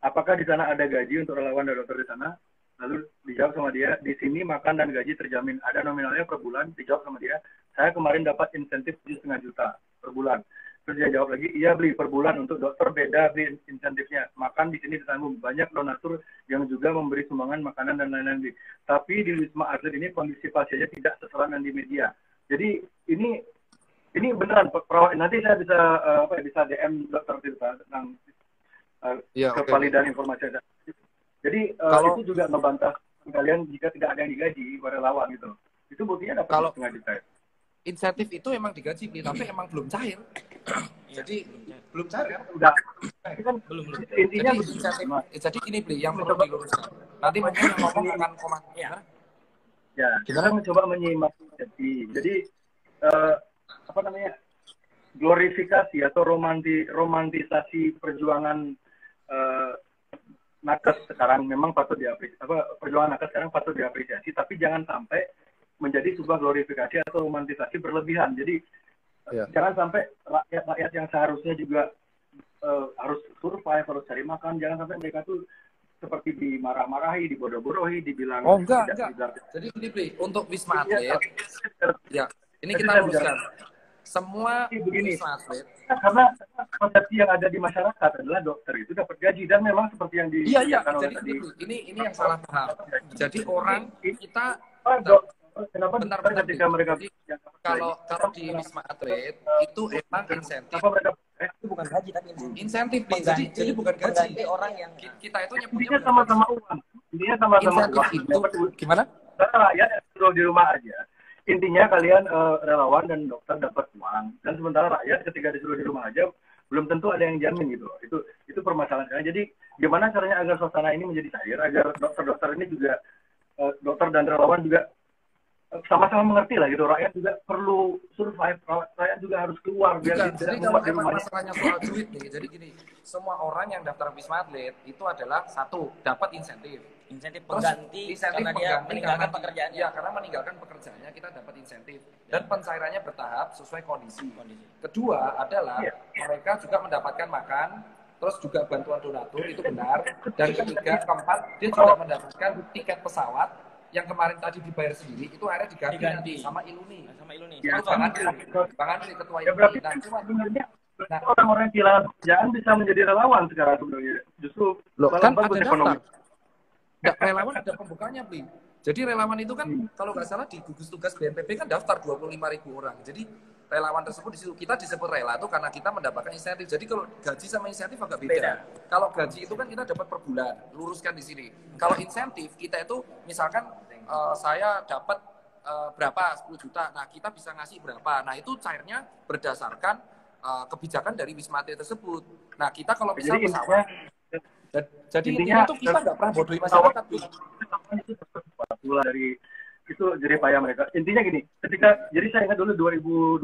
apakah di sana ada gaji untuk relawan dan dokter di sana? Lalu dijawab sama dia, di sini makan dan gaji terjamin. Ada nominalnya per bulan. Dijawab sama dia, saya kemarin dapat insentif 7,5 juta per bulan. Terus dia jawab lagi, iya beli per bulan, untuk dokter beda beli insentifnya. Makan di sini ditanggung. Banyak donatur yang juga memberi sumbangan makanan dan lain-lain. Tapi di Wisma Atlet ini kondisi pasiennya tidak seserangan di media. Jadi ini beneran perawat. Nanti saya bisa DM dokter Tirta tentang kevalidan informasi. Jadi itu juga ngebantah kalian jika tidak ada yang digaji para relawan gitu. Itu buktinya dapat 7,5 juta. Insentif itu emang digaji, tapi emang belum cair. Jadi belum cair kan? Udah. Kan belum. Intinya jadi insentif. Jadi ini beli yang perlu diluruskan. Nanti mungkin yang ngomong akan komen. Ya, kita mencoba menyimak. Jadi glorifikasi atau romantisasi perjuangan nakes sekarang memang patut diapresiasi. Perjuangan nakes sekarang patut diapresiasi, tapi jangan sampai menjadi sebuah glorifikasi atau romantisasi berlebihan. Jadi jangan sampai rakyat yang seharusnya juga harus survive, harus cari makan, jangan sampai mereka tuh seperti dimarah-marahi, dibodoh-bodohi, dibilang enggak. Jadi ini Bli, untuk Wisma Atlet ya, ini kita luruskan. Semua Wisma Atlet karena persepsi yang ada di masyarakat adalah dokter itu dapat gaji, dan memang seperti yang dikatakan oleh tadi. Ini yang salah paham. Jadi orang kita kenapa bentar, ketika mereka kalau di Wisma Atlet itu emang insentif. Itu bukan gaji tapi insentif. Jadi bukan gaji. Orang yang kita itu intinya sama-sama uang. Intinya sama-sama uang. Itu gimana? Rakyat suruh di rumah aja. Intinya kalian relawan dan dokter dapat uang, dan sementara rakyat ketika disuruh di rumah aja belum tentu ada yang jamin gitu. Itu permasalahan. Jadi gimana caranya agar suasana ini menjadi cair, agar dokter-dokter ini juga dokter dan relawan juga sama-sama mengerti lah gitu. Rakyat juga perlu survive, rakyat juga harus keluar biar jadi kalau emang masalahnya soal duit nih, jadi gini, semua orang yang daftar Wisma Atlet itu adalah satu, dapat insentif pengganti karena dia meninggalkan pekerjaannya. Ya, karena meninggalkan pekerjaannya kita dapat insentif, dan pencairannya bertahap sesuai kondisi. Kedua adalah mereka juga mendapatkan makan, terus juga bantuan donatur, itu benar. Dan ketiga, keempat, dia juga mendapatkan tiket pesawat yang kemarin tadi dibayar sendiri, itu akhirnya diganti sama Iluni. Ya, Bang Andri ketua ya, berarti Iluni. orang-orang yang kehilangan pekerjaan bisa menjadi relawan sekarang sebenarnya. Justru kan bagus ekonomi. Relawan ada pembukanya, Bli. Jadi relawan itu kan kalau nggak salah di gugus tugas BNPB kan daftar 25.000 orang. Jadi relawan tersebut di situ kita disebut rela itu karena kita mendapatkan insentif. Jadi kalau gaji sama insentif agak beda. Kalau gaji itu kan kita dapat per bulan, luruskan di sini. Kalau insentif kita itu misalkan saya dapat berapa 10 juta. Nah, kita bisa ngasih berapa. Nah, itu cairnya berdasarkan kebijakan dari Wisma Atlet tersebut. Nah, kita kalau bisa pesawat jadi intinya tuh kita nggak pernah bodohi masyarakat. Mulai dari itu jadi payah mereka. Intinya gini, jadi saya ingat dulu 2002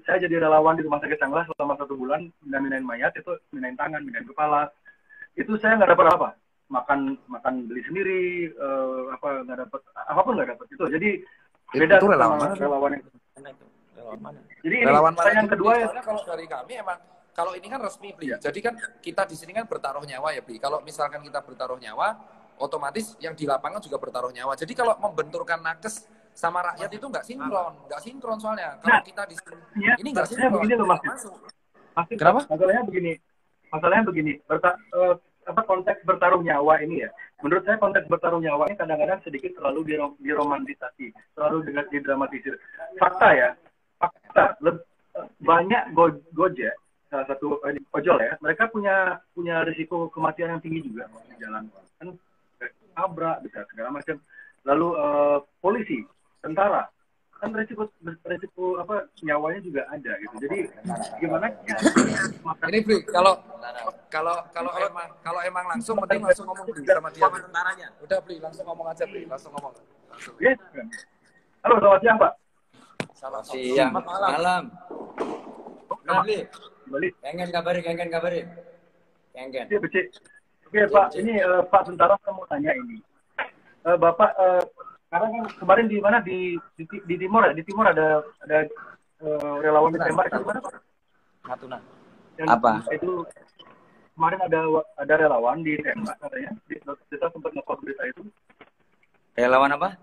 saya jadi relawan di Rumah Sakit Sanglah selama 1 bulan, minain mayat, itu minain tangan, minain kepala. Itu saya nggak dapat apa, makan beli sendiri, nggak dapat apapun, nggak dapat itu. Jadi beda itu relawan yang mana? Jadi relawan yang kedua ya, kalau dari kami emang kalau ini kan resmi, Bli. Jadi kan kita di sini kan bertaruh nyawa ya, Bli. Kalau misalkan kita bertaruh nyawa, otomatis yang di lapangan juga bertaruh nyawa. Jadi kalau membenturkan nakes sama rakyat itu nggak sinkron soalnya. Kalau kita di sini ini nggak sinkron. Begini loh, Mas. Kenapa? Masalahnya begini. Konteks bertaruh nyawa ini ya. Menurut saya konteks bertaruh nyawa ini kadang-kadang sedikit terlalu diromantisasi, terlalu didramatisir. Fakta banyak Gojek, salah satu ojol ya, mereka punya risiko kematian yang tinggi juga di jalan, kan tabrak bisa segala macam. Lalu polisi, tentara, kan risiko nyawanya juga ada gitu. Jadi gimana ya? Ini Bri, kalau emang langsung mending langsung ngomong Bri sama dia. Tentaranya. Udah Bri, langsung ngomong aja Bri, langsung ngomong. Yes. Halo, selamat siang Pak. Selamat siang. Malam. Balik. Kengen kabari. Iya, becik. Oke, Pak. Ini Pak Tentara, saya mau tanya ini. Bapak sekarang kan kemarin di mana di timur ya? Di timur ada relawan ditembak itu mana, Pak? Natuna. Apa? Itu kemarin ada relawan ditembak katanya. Kita sempat nge-post berita itu. Relawan apa?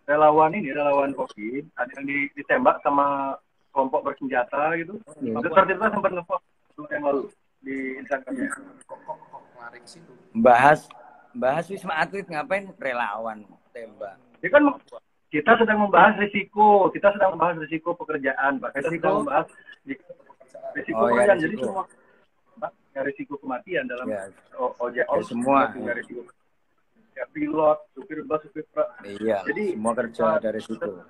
Relawan COVID, ada yang ditembak sama kelompok bersenjata gitu. Dokter Tirta sempat nge-post yang lalu di Instagramnya. Lari ke situ. Bahas Wisma Atlet ngapain relawan tembak? Ya kan kita sedang membahas risiko pekerjaan, Pak. Kita sedang membahas risiko pekerjaan. Jadi semua risiko kematian dalam ojek semua. Risiko pilot, supir bus, supir truk. Iya. Jadi semua kerja ada risiko.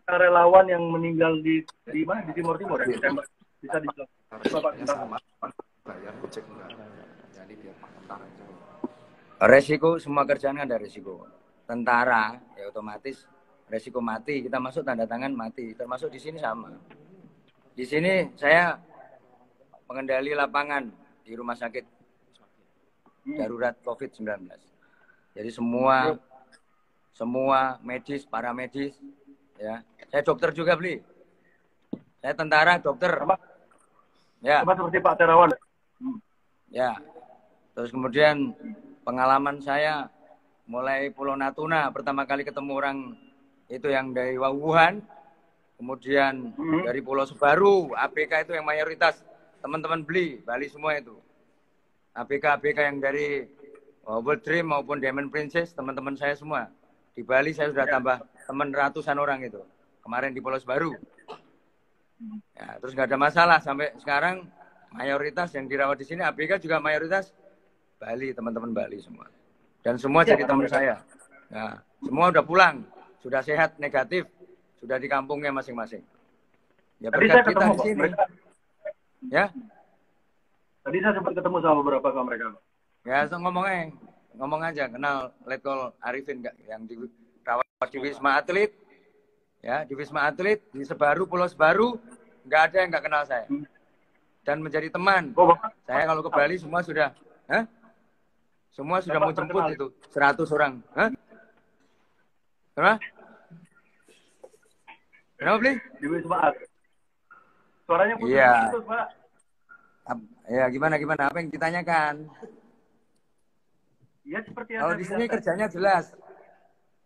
Relawan yang meninggal di mana di Timur ya ditembak bisa dibilang Bapak sama bayar gojek enggak. Jadi biar tentara aja. Resiko semua kerjaan ada risiko. Tentara ya otomatis resiko mati, kita masuk tanda tangan mati. Termasuk di sini sama. Di sini saya pengendali lapangan di rumah sakit darurat COVID-19. Jadi semua medis, para medis, ya. Saya dokter juga, Bli. Saya tentara, dokter. Ya. Sama seperti Pak Terawan. Ya. Terus kemudian pengalaman saya mulai Pulau Natuna, pertama kali ketemu orang itu yang dari Wuhan, kemudian dari Pulau Sebaru, ABK itu yang mayoritas teman-teman Bali semua itu. ABK yang dari World Dream maupun Diamond Princess, teman-teman saya semua. Di Bali saya sudah tambah teman ratusan orang itu. Kemarin di Pulau Sebaru. Ya, terus nggak ada masalah sampai sekarang mayoritas yang dirawat di sini ABK juga mayoritas Bali, teman-teman Bali semua. Dan semua jadi teman saya. Nah, semua udah pulang, sudah sehat negatif, sudah di kampungnya masing-masing. Ya berkat kita di sini. Ya. Tadi saya sempat ketemu sama beberapa sama mereka. Ya, so ngomong aja, kenal Letkol Arifin nggak yang dirawat di Wisma Atlet, ya di Wisma Atlet di Sebaru, Pulau Sebaru, nggak ada yang nggak kenal saya dan menjadi teman. Saya kalau ke Bali semua sudah, semua sudah mau jemput itu 100 orang. Kenapa? Kenapa, Bli? Di Wisma Atlet. Suaranya putus, Pak. Ya gimana? Apa yang ditanyakan? Ya seperti kalau di sini kerjanya jelas,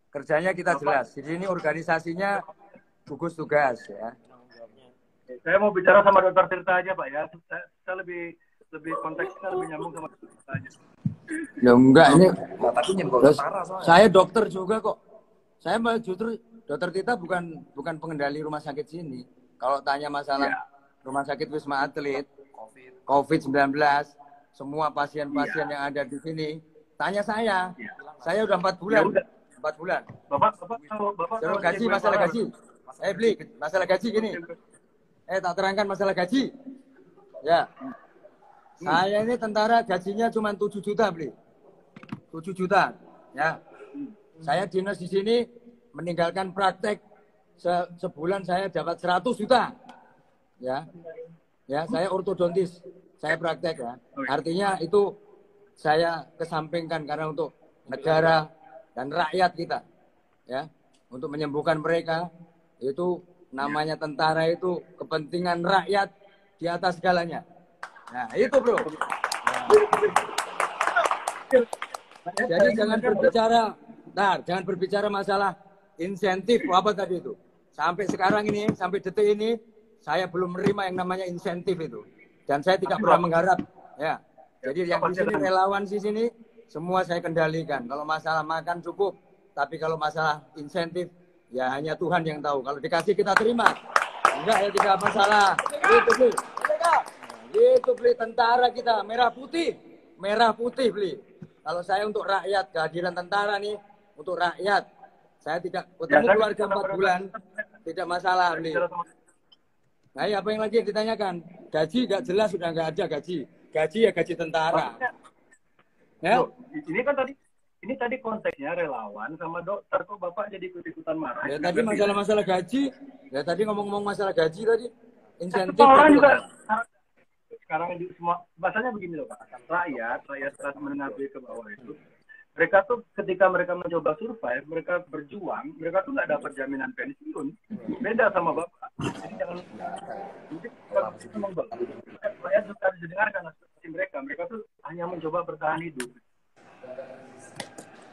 kerjanya kita jelas. Di sini organisasinya gugus tugas ya. Saya mau bicara sama Dokter Tirta aja Pak ya. Saya lebih konteksnya lebih nyambung sama Dokter Tirta aja. Ya enggak ini. Saya dokter juga kok. Saya justru Dokter Tirta bukan pengendali rumah sakit sini. Kalau tanya masalah rumah sakit Wisma Atlet, COVID-19, semua pasien-pasien yang ada di sini. Tanya saya udah 4 bulan. 4 bulan. Bapak gaji, masalah gaji. Beli, masalah gaji gini. Tak terangkan masalah gaji. Ya. Saya ini tentara gajinya cuma 7 juta, Beli. 7 juta. Ya. Saya dinas di sini meninggalkan praktek sebulan saya dapat 100 juta. Ya. Ya, saya ortodontis. Saya praktek ya. Artinya itu saya kesampingkan karena untuk negara dan rakyat kita, ya, untuk menyembuhkan mereka itu namanya tentara itu kepentingan rakyat di atas segalanya. Nah itu bro. Jadi jangan berbicara masalah insentif apa tadi itu. Sampai sekarang ini, sampai detik ini, saya belum menerima yang namanya insentif itu, dan saya tidak pernah mengharap, ya. Jadi yang di sini relawan di sini semua saya kendalikan. Kalau masalah makan cukup, tapi kalau masalah insentif ya hanya Tuhan yang tahu. Kalau dikasih kita terima, enggak ya tidak masalah. Itu beli tentara kita merah putih beli. Kalau saya untuk rakyat, kehadiran tentara nih untuk rakyat. Saya tidak ketemu keluarga 4 bulan, tidak masalah beli. Nah, apa yang lagi ditanyakan? Gaji nggak jelas, sudah nggak ada gaji. Gaji ya gaji tentara. Ya? Ini kan tadi konteksnya relawan sama dokter, kok Bapak jadi ikut-ikutan marah? Ya tadi masalah gaji, ya tadi ngomong masalah gaji tadi, insentif. Orang juga sekarang semua bahasanya begini loh Pak, rakyat kelas menengah ke bawah itu, mereka tuh ketika mereka mencoba survive, mereka berjuang, mereka tuh nggak dapat jaminan pensiun, beda sama Bapak. Jadi jangan, rakyat juga harus didengarkan mencoba bertahan hidup.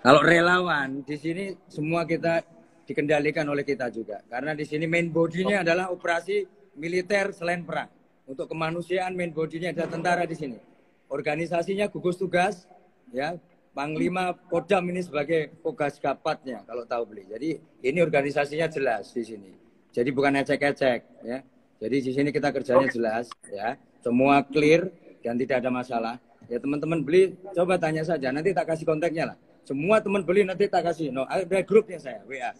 Kalau relawan di sini semua kita dikendalikan oleh kita juga, karena di sini main body-nya adalah operasi militer selain perang. Untuk kemanusiaan main body-nya adalah tentara di sini. Organisasinya gugus tugas, ya, Panglima Kodam ini sebagai Kogas Gapatnya kalau tahu beli. Jadi ini organisasinya jelas di sini. Jadi bukan ecek-ecek, ya. Jadi di sini kita kerjanya jelas, ya. Semua clear dan tidak ada masalah. Ya teman-teman beli, coba tanya saja. Nanti tak kasih kontaknya lah. Semua teman beli nanti tak kasih. No, ada grupnya saya, WA.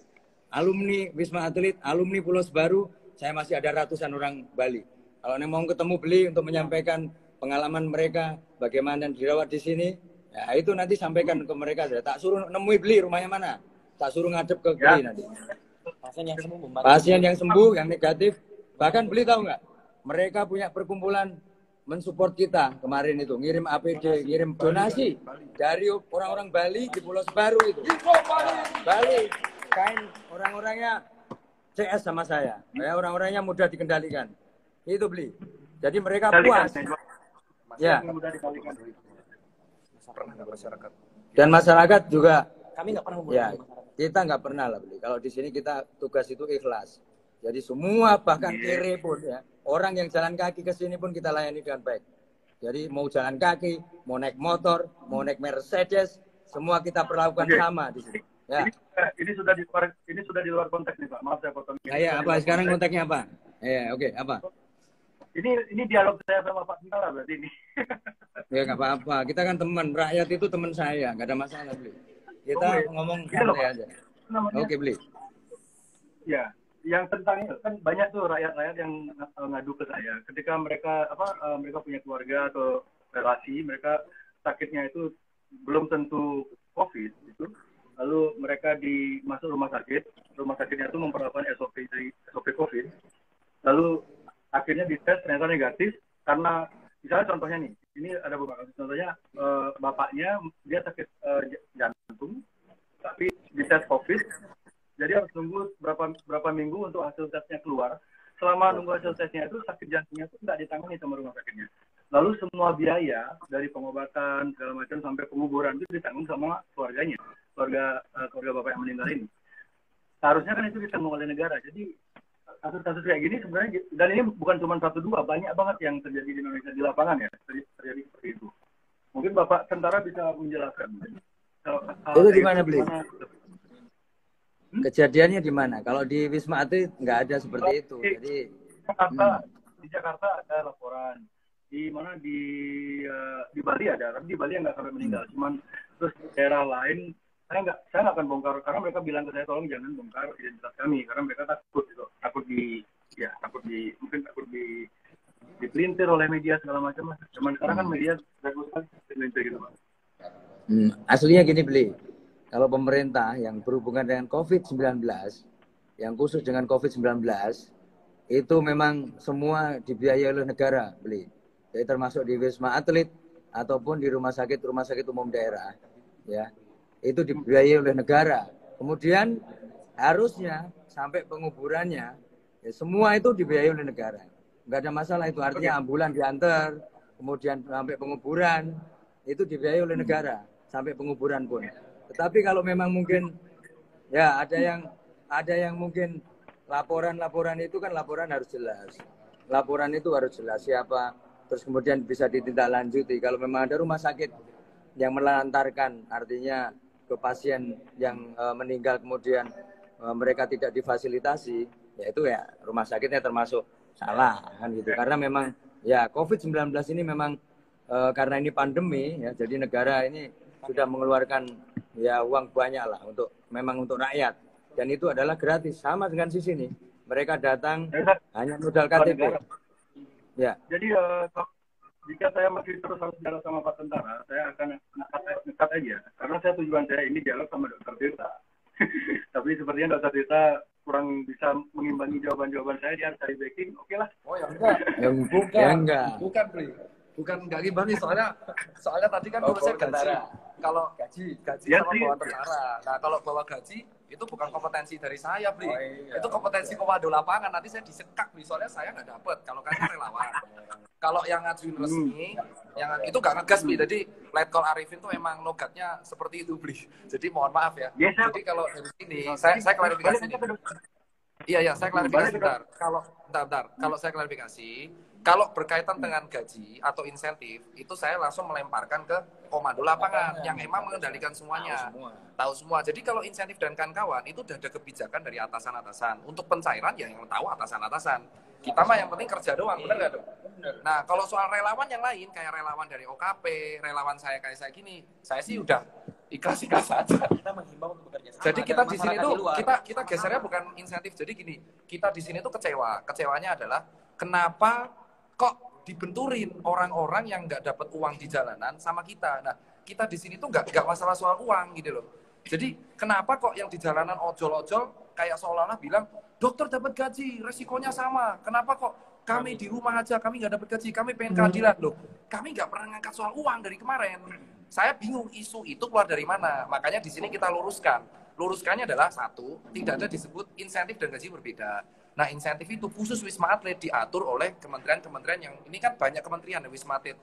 Alumni Wisma Atlet, alumni Pulau Sebaru, saya masih ada ratusan orang Bali. Kalau yang mau ketemu beli untuk menyampaikan pengalaman mereka, bagaimana dirawat di sini, ya itu nanti sampaikan ke mereka. Tak suruh nemui beli rumahnya mana, tak suruh ngadep ke beli nanti. Pasien yang sembuh, yang negatif, bahkan beli tahu nggak? Mereka punya perkumpulan mensupport kita kemarin itu, ngirim APD, ngirim donasi dari orang-orang Bali di Pulau Sebaru itu. Bali, kain orang-orangnya CS sama saya, ya orang-orangnya mudah dikendalikan. Itu beli. Jadi mereka puas. Ya. Dan masyarakat juga. Kami nggak pernah ya, kita nggak pernah lah beli. Kalau di sini kita tugas itu ikhlas. Jadi semua bahkan kiri pun ya, orang yang jalan kaki ke sini pun kita layani dengan baik. Jadi mau jalan kaki, mau naik motor, mau naik Mercedes, semua kita perlakukan sama di sini. Ya. Ini sudah di luar konteks nih Pak. Maaf saya potong. Ya, apa sekarang konteksnya apa? Ya, oke, apa? Ini dialog saya sama Pak Tentara berarti ini. Ya nggak apa-apa. Kita kan teman, rakyat itu teman saya, nggak ada masalah beli. Kita ngomong santai aja. Oke beli. Ya, yang tentang kan banyak tuh rakyat-rakyat yang ngadu ke saya. Ketika mereka mereka punya keluarga atau relasi, mereka sakitnya itu belum tentu COVID itu. Lalu mereka masuk rumah sakitnya itu memperlakukan SOP COVID. Lalu akhirnya dites ternyata negatif karena misalnya contohnya nih, ini ada beberapa contohnya bapaknya dia sakit jantung tapi dites COVID, jadi harus nunggu berapa minggu untuk hasil tesnya keluar. Selama nunggu hasil tesnya itu sakit jantungnya itu nggak ditangani sama rumah sakitnya. Lalu semua biaya dari pengobatan segala macam sampai penguburan itu ditanggung sama keluarganya, keluarga bapak yang meninggal ini. Seharusnya kan itu ditanggung oleh negara. Jadi kasus-kasus kayak gini sebenarnya, dan ini bukan cuma 1-2, banyak banget yang terjadi di Indonesia di lapangan ya, terjadi seperti itu. Mungkin Bapak Tentara bisa menjelaskan. Itu di mana beli? Kejadiannya di mana? Kalau di Wisma Atlet nggak ada seperti itu. Jadi di Jakarta ada laporan. Di mana di Bali ada, tapi di Bali nggak sampai meninggal. Cuman terus di daerah lain saya nggak akan bongkar karena mereka bilang ke saya tolong jangan bongkar identitas kami karena mereka takut dipelintir oleh media segala macam. Cuman sekarang kan media bagus kan dipelintir gitu Pak. Aslinya gini beli. Kalau pemerintah yang berhubungan dengan COVID-19, yang khusus dengan COVID-19, itu memang semua dibiayai oleh negara beli. Jadi termasuk di Wisma Atlet ataupun di rumah sakit umum daerah, ya itu dibiayai oleh negara. Kemudian harusnya sampai penguburannya, ya, semua itu dibiayai oleh negara. Nggak ada masalah itu. Artinya ambulan diantar, kemudian sampai penguburan itu dibiayai oleh negara sampai penguburan pun. Tetapi kalau memang mungkin ya ada yang mungkin laporan itu kan laporan harus jelas. Laporan itu harus jelas siapa, terus kemudian bisa ditindaklanjuti. Kalau memang ada rumah sakit yang melantarkan, artinya ke pasien yang meninggal kemudian mereka tidak difasilitasi, ya itu ya rumah sakitnya termasuk salah kan gitu. Karena memang ya COVID-19 ini memang karena ini pandemi ya, jadi negara ini sudah mengeluarkan ya uang banyak lah untuk rakyat, dan itu adalah gratis sama dengan sisi ini. Mereka datang hanya modal KTP. Ya. Jadi jika saya masih terus harus dialog sama Pak Tentara, saya akan nekat aja. Karena tujuan saya ini dialog sama Dr. Tirta. Tapi sepertinya Dr. Tirta kurang bisa mengimbangi jawaban-jawaban saya, dia harus cari backing. Oke lah. Oh ya enggak. Enggak. Bukan, Bri. Bukan enggak gimana soalnya tadi kan saya gaji. Kalau gaji ya, sama bawa tentara. Nah, kalau bawa gaji Itu bukan kompetensi dari saya, Bli. Oh, iya. Itu kompetensi komando lapangan. Nanti saya disekak, Bli. Soalnya saya nggak dapet. Kalau kan relawan. Kalau yang ngajuin resmi, yang itu nggak ngegas, Bli. Jadi Let Call Arifin tuh emang logatnya seperti itu, Bli. Jadi mohon maaf ya. Jadi kalau dari sini, saya klarifikasi nih. Iya, saya klarifikasi bentar. Bentar. Kalau saya klarifikasi, kalau berkaitan dengan gaji atau insentif, itu saya langsung melemparkan ke komando lapangan yang emang mengendalikan semuanya. Tahu semua. Jadi kalau insentif dan kawan-kawan itu udah ada kebijakan dari atasan-atasan. Untuk pencairan ya yang tahu atasan-atasan. Kita mah yang penting kerja doang, benar nggak dong? Nah, kalau soal relawan yang lain, kayak relawan dari OKP, relawan saya kayak saya gini, saya sih udah ikhlas-ikhlas saja. Kita menghimbau untuk bekerja sama. Jadi kita di sini tuh kita gesernya bukan insentif. Jadi gini, kita di sini tuh kecewa. Kecewanya adalah kenapa kok dibenturin orang-orang yang nggak dapat uang di jalanan sama kita. Nah, kita di sini tuh nggak masalah soal uang gitu loh. Jadi kenapa kok yang di jalanan ojol-ojol kayak seolah-olah bilang dokter dapat gaji, resikonya sama. Kenapa kok kami di rumah aja kami nggak dapat gaji, kami pengen keadilan loh. Kami nggak pernah ngangkat soal uang dari kemarin. Saya bingung isu itu keluar dari mana. Makanya di sini kita luruskan. Luruskannya adalah satu, tidak ada disebut insentif dan gaji berbeda. Nah, insentif itu khusus Wisma Atlet diatur oleh kementerian-kementerian yang ini kan banyak kementerian ya Wisma Atlet.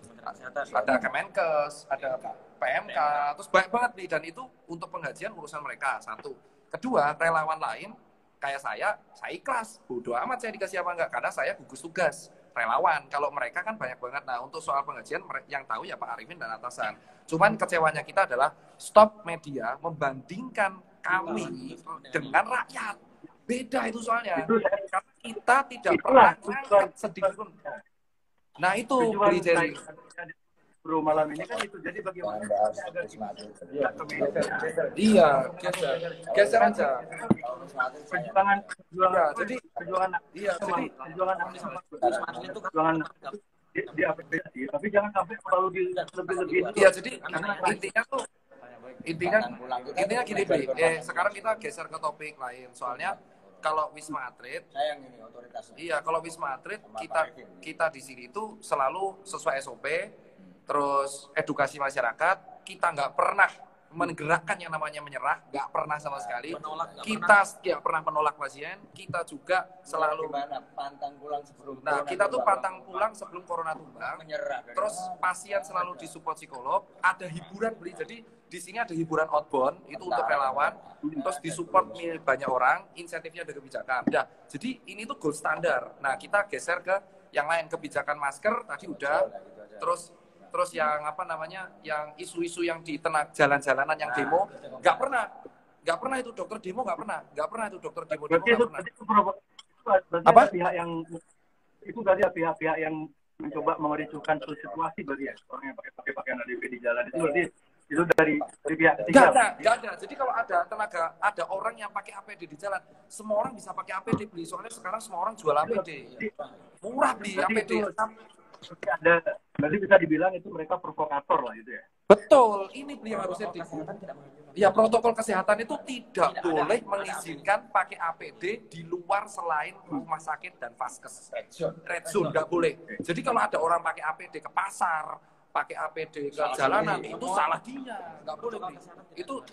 Ada Kemenkes, ada PMK, terus banyak banget nih dan itu untuk penggajian urusan mereka. Satu. Kedua, relawan lain kayak saya ikhlas. Bodoh amat saya dikasih apa enggak karena saya gugus tugas relawan. Kalau mereka kan banyak banget. Nah, untuk soal penggajian yang tahu ya Pak Arifin dan atasan. Cuman kecewanya kita adalah stop media membandingkan kami dengan rakyat. Beda itu soalnya. Karena kita tidak pernah ngangkat sedikit pun. Nah, itu Beli Jerry. Bro malam ini kan itu. Jadi bagaimana Iya, geser aja. Perjuangan Ya, jadi perjuangan diapresiasi, tapi jangan sampai terlalu lebih-lebih. Iya, jadi intinya gini, Bli. Sekarang kita geser ke topik lain. Soalnya kalau Wisma Atlet, kalau Wisma Atlet kita di sini itu selalu sesuai SOP, terus edukasi masyarakat. Kita nggak pernah menggerakkan yang namanya menyerah, nggak pernah sama sekali. Kita nggak pernah menolak pasien. Kita juga selalu pantang pulang sebelum. Nah, kita tuh pantang pulang sebelum corona tumbang. Terus pasien selalu disupport psikolog. Ada hiburan Beli. Jadi di sini ada hiburan outbound itu untuk relawan. Terus disupport banyak orang. Insentifnya ada kebijakan. Nah, jadi ini tuh gold standar. Nah, kita geser ke yang lain, kebijakan masker tadi udah. Terus yang yang isu-isu yang di tengah jalan-jalanan yang demo nggak pernah itu dokter demo nggak pernah itu dokter demo Berarti pihak yang itu berarti pihak yang mencoba mericuhkan situasi berarti ya orang yang pakai pakaian ADP di jalan itu berarti itu dari pihak ketiga. Nggak ada. Jadi kalau ada orang yang pakai APD di jalan, semua orang bisa pakai APD Beli. Soalnya sekarang semua orang jual APD. Murah Beli APD. Berarti bisa dibilang itu mereka provokator lah itu ya. Betul, ini Beli yang harusnya ya protokol kesehatan itu tidak boleh mengizinkan pakai APD di luar selain rumah sakit dan vaskes. Red zone nggak boleh. Jadi kalau ada orang pakai APD ke pasar, pakai APD ke jalanan, itu salah dia, nggak boleh Beli.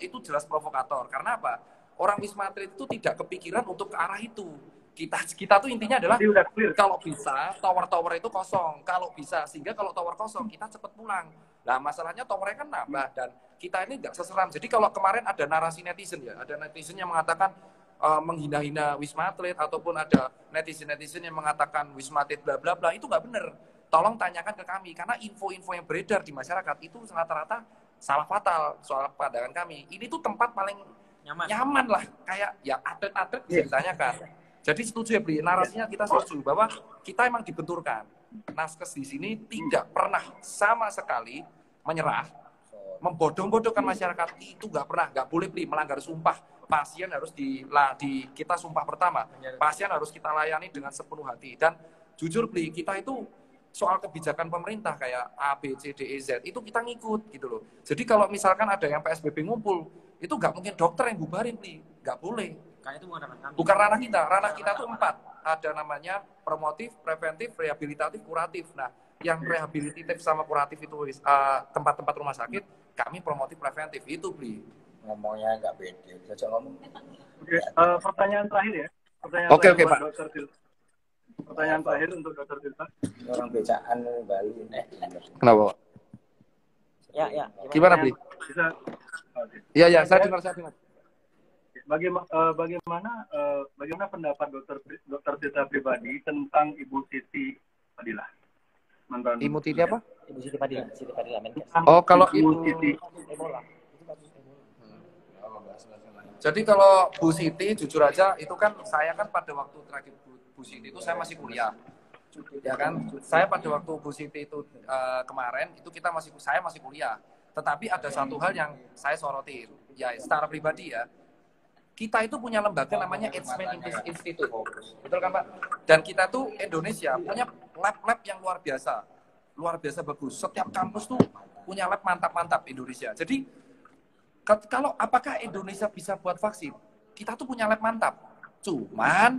Itu jelas provokator. Karena apa? Orang Wisma Atlet itu tidak kepikiran untuk ke arah itu. Kita tuh intinya adalah kalau bisa tower itu kosong, kalau bisa sehingga kalau tower kosong kita cepat pulang. Nah masalahnya towernya kan nambah dan kita ini nggak seseram. Jadi kalau kemarin ada narasi netizen ada netizen yang mengatakan menghina-hina Wisma Atlet ataupun ada netizen yang mengatakan Wisma Atlet bla bla bla, itu nggak benar. Tolong tanyakan ke kami karena info-info yang beredar di masyarakat itu rata-rata salah fatal soal pandangan kami. Ini tuh tempat paling nyaman lah, kayak ya atlet-atlet bisa ditanyakan. Jadi setuju ya Bli, narasinya kita setuju bahwa kita emang dibenturkan. Naskes di sini tidak pernah sama sekali menyerah, membodong-bodongkan masyarakat, itu nggak pernah, nggak boleh Bli, melanggar sumpah. Pasien harus kita sumpah pertama, pasien harus kita layani dengan sepenuh hati. Dan jujur Bli, kita itu soal kebijakan pemerintah kayak A, B, C, D, E, Z, itu kita ngikut gitu loh. Jadi kalau misalkan ada yang PSBB ngumpul, itu nggak mungkin dokter yang bubarin Bli, nggak boleh. Itu bukan ranah kita. Ranah kita tuh 4. Ada namanya promotif, preventif, rehabilitatif, kuratif. Nah, yang rehabilitatif sama kuratif itu tempat-tempat rumah sakit, kami promotif preventif itu Bli. ngomongnya nggak pede. Cocok ngomong. Oke, pertanyaan terakhir ya. Pertanyaan Oke, terakhir buat Pak. Dokter Tirta. Pertanyaan terakhir untuk Dokter Tirta. Orang becaan Bali. Kenapa, Pak? Ya, ya. Gimana, Bli? Bisa? Oke. Iya, iya, saya dengar. Bagaimana pendapat Dokter Tirta pribadi tentang Ibu Siti Fadilah? Mantan Ibu Titi apa? Ibu Siti Fadilah, Menkes. Oh, kalau Ibu Siti. Ebola. Jadi kalau Bu Siti, jujur aja, itu kan saya kan pada waktu terakhir Bu Siti itu saya masih kuliah, ya kan? Saya pada waktu Bu Siti itu kemarin itu saya masih kuliah. Tetapi ada satu hal yang saya sorotin, ya secara pribadi ya, kita itu punya lembaga namanya Eijkman Institute, betul kan Pak? Dan kita tuh Indonesia punya lab-lab yang luar biasa bagus. Setiap kampus tuh punya lab mantap-mantap Indonesia. Jadi kalau apakah Indonesia bisa buat vaksin? Kita tuh punya lab mantap. Cuman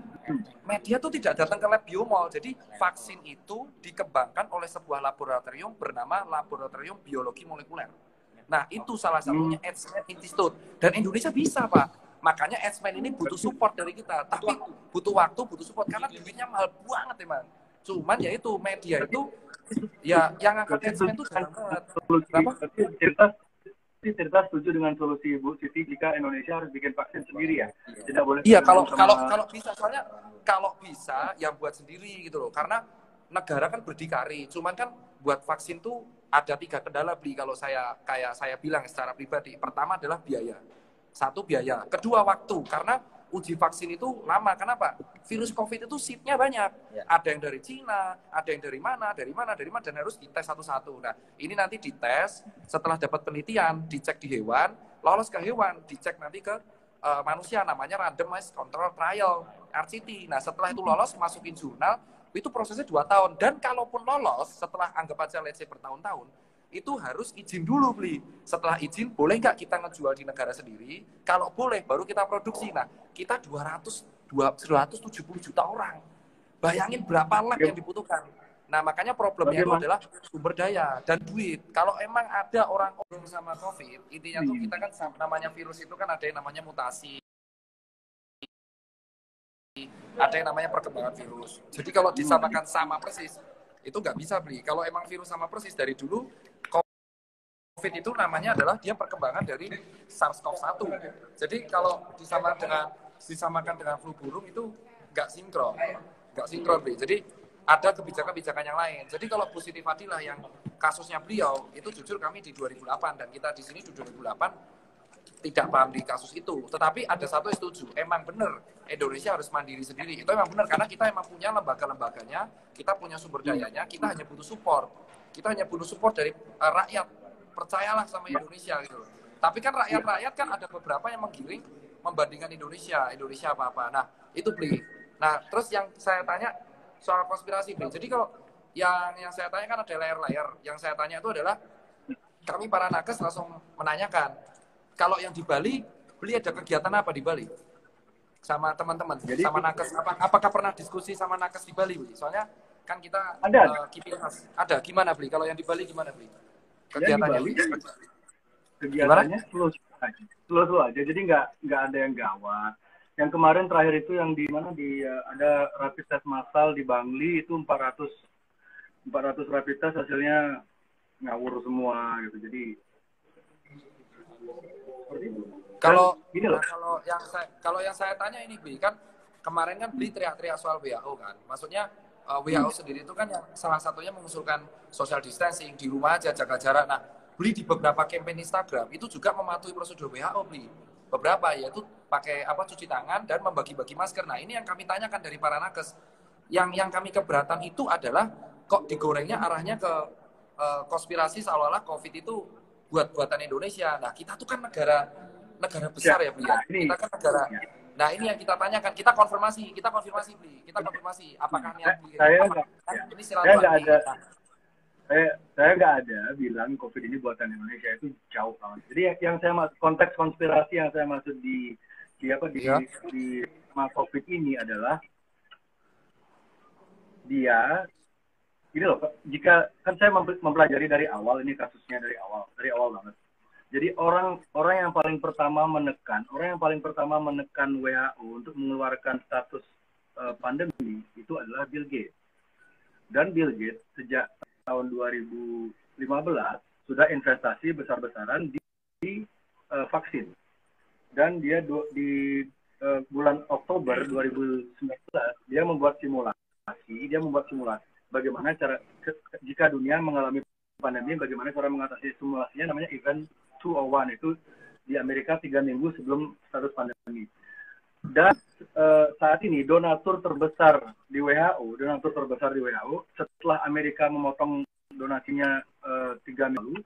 media tuh tidak datang ke lab biomol. Jadi vaksin itu dikembangkan oleh sebuah laboratorium bernama Laboratorium Biologi Molekuler. Nah, itu salah satunya Eijkman Institute. Dan Indonesia bisa, Pak. Makanya Eijkman ini butuh support dari kita. Tapi butuh waktu, butuh support. Karena duitnya mahal banget, emang. Cuman ya itu, media itu, ya yang angkat Eijkman itu jarang banget. Kenapa? Tirta setuju dengan solusi Ibu Siti jika Indonesia harus bikin vaksin sendiri ya, tidak boleh. Iya, kalau bisa, soalnya kalau bisa yang buat sendiri gitu loh, karena negara kan berdikari. Cuman kan buat vaksin tuh ada 3 kendala, Bli, kalau saya bilang secara pribadi. Pertama adalah biaya. Satu, biaya. Kedua, waktu, karena uji vaksin itu lama. Kenapa? Virus COVID itu seatnya banyak. Ya. Ada yang dari Cina, ada yang dari mana, dan harus dites satu-satu. Nah, ini nanti dites, setelah dapat penelitian, dicek di hewan, lolos ke hewan, dicek nanti ke manusia, namanya Randomized Control Trial, RCT. Nah, setelah itu lolos, masukin jurnal, itu prosesnya 2 tahun. Dan kalaupun lolos, setelah anggap aja let's say bertahun-tahun, itu harus izin dulu, Bli. Setelah izin, boleh nggak kita ngejual di negara sendiri? Kalau boleh, baru kita produksi. Nah, kita 270 juta orang. Bayangin berapa lab yang dibutuhkan. Nah, makanya problemnya itu adalah sumber daya dan duit. Kalau emang ada orang sama COVID, intinya tuh kita kan namanya virus itu kan ada yang namanya mutasi. Ada yang namanya perkembangan virus. Jadi kalau disamakan sama persis, itu nggak bisa, Bli. Kalau emang virus sama persis dari dulu, COVID itu namanya adalah dia perkembangan dari SARS-CoV-1. Jadi kalau disamakan dengan flu burung itu nggak sinkron, Bli. Jadi ada kebijakan-kebijakan yang lain. Jadi kalau Bu Siti Fadilah yang kasusnya beliau itu jujur kami di 2008 dan kita di sini di 2008 tidak paham di kasus itu. Tetapi ada satu yang setuju, emang benar Indonesia harus mandiri sendiri. Itu emang benar karena kita emang punya lembaga-lembaganya, kita punya sumber dayanya, kita hanya butuh support. Kita hanya butuh support dari rakyat. Percayalah sama Indonesia gitu loh. Tapi kan rakyat kan ada beberapa yang menggiring membandingkan Indonesia apa-apa. Nah, itu Bli. Nah, terus yang saya tanya soal konspirasi, Bli. Jadi kalau yang saya tanya kan ada layar-layar. Yang saya tanya itu adalah kami para nakes langsung menanyakan, kalau yang di Bali, Bli ada kegiatan apa di Bali? Sama teman-teman, sama nakes. Apakah pernah diskusi sama nakes di Bali, Bli? Soalnya kan kita KIPINAS. Ada. Gimana, Bli? Kalau yang di Bali gimana, Bli? Kegiatannya slow aja, jadi nggak ada yang gawat. Yang kemarin terakhir itu yang di mana ada rapid test massal di Bangli itu 400 rapid test, hasilnya ngawur semua gitu. Jadi kalau yang saya tanya ini, Bli, kan kemarin kan Bli teriak-teriak soal WHO kan, maksudnya WHO sendiri itu kan yang salah satunya mengusulkan social distancing, di rumah aja, jaga jarak. Nah, Bli di beberapa campaign Instagram itu juga mematuhi prosedur WHO, Bli. Beberapa, yaitu pakai cuci tangan dan membagi-bagi masker. Nah, ini yang kami tanyakan dari para nakes. Yang kami keberatan itu adalah kok digorengnya arahnya ke konspirasi seolah-olah COVID itu buatan Indonesia. Nah, kita tuh kan negara besar ya, Bli. Kita kan negara. Nah, ini yang kita tanyakan, kita konfirmasi, Bli. Kita konfirmasi apakah niat Bli. Saya nggak ada bilang COVID ini buatan Indonesia, itu jauh banget. Jadi yang saya maksud, konteks konspirasi yang saya maksud di COVID ini adalah dia ini loh, jika kan saya mempelajari dari awal, ini kasusnya dari awal banget. Jadi orang yang paling pertama menekan WHO untuk mengeluarkan status pandemi itu adalah Bill Gates. Dan Bill Gates sejak tahun 2015 sudah investasi besar-besaran di vaksin. Dan dia di bulan Oktober 2019 dia membuat simulasi bagaimana cara jika dunia mengalami pandemi, bagaimana cara mengatasi. Simulasinya namanya Event 201, itu di Amerika 3 minggu sebelum status pandemi. Dan saat ini donatur terbesar di WHO setelah Amerika memotong donasinya 3 minggu lalu,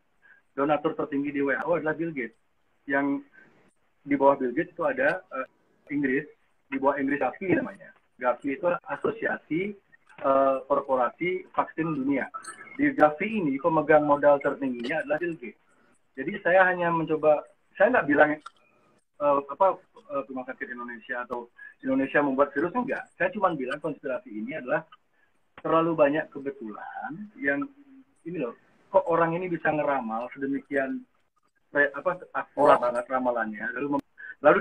donatur tertinggi di WHO adalah Bill Gates. Yang di bawah Bill Gates itu ada Inggris, di bawah Inggris Gavi namanya. Gavi itu asosiasi korporasi vaksin dunia. Di Gavi ini pemegang modal tertingginya adalah Bill Gates. Jadi saya hanya mencoba, saya nggak bilang rumah sakit Indonesia atau Indonesia membuat virus, enggak. Saya cuma bilang konspirasi ini adalah terlalu banyak kebetulan yang ini loh, kok orang ini bisa ngeramal sedemikian akurat banget ramalannya. Lalu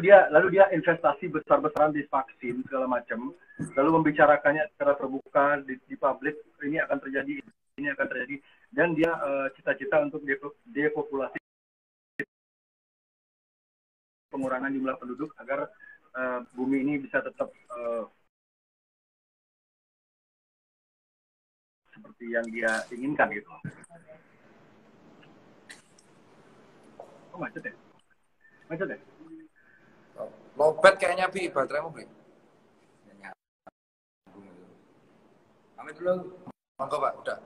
dia investasi besar-besaran di vaksin segala macam, lalu membicarakannya secara terbuka di publik, ini akan terjadi, dan dia cita-cita untuk depopulasi, pengurangan jumlah penduduk agar bumi ini bisa tetap seperti yang dia inginkan gitu. Oh, macet ya? Lobet kayaknya Bi, bateraimu Bi. Pamit dulu. Monggo Pak, udah.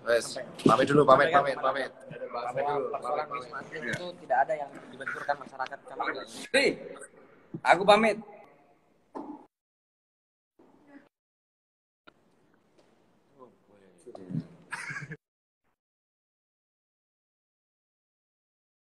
Wes, pamit dulu. Persoalan Wisma Atlet itu tidak ada yang dibenturkan masyarakat. Aku pamit.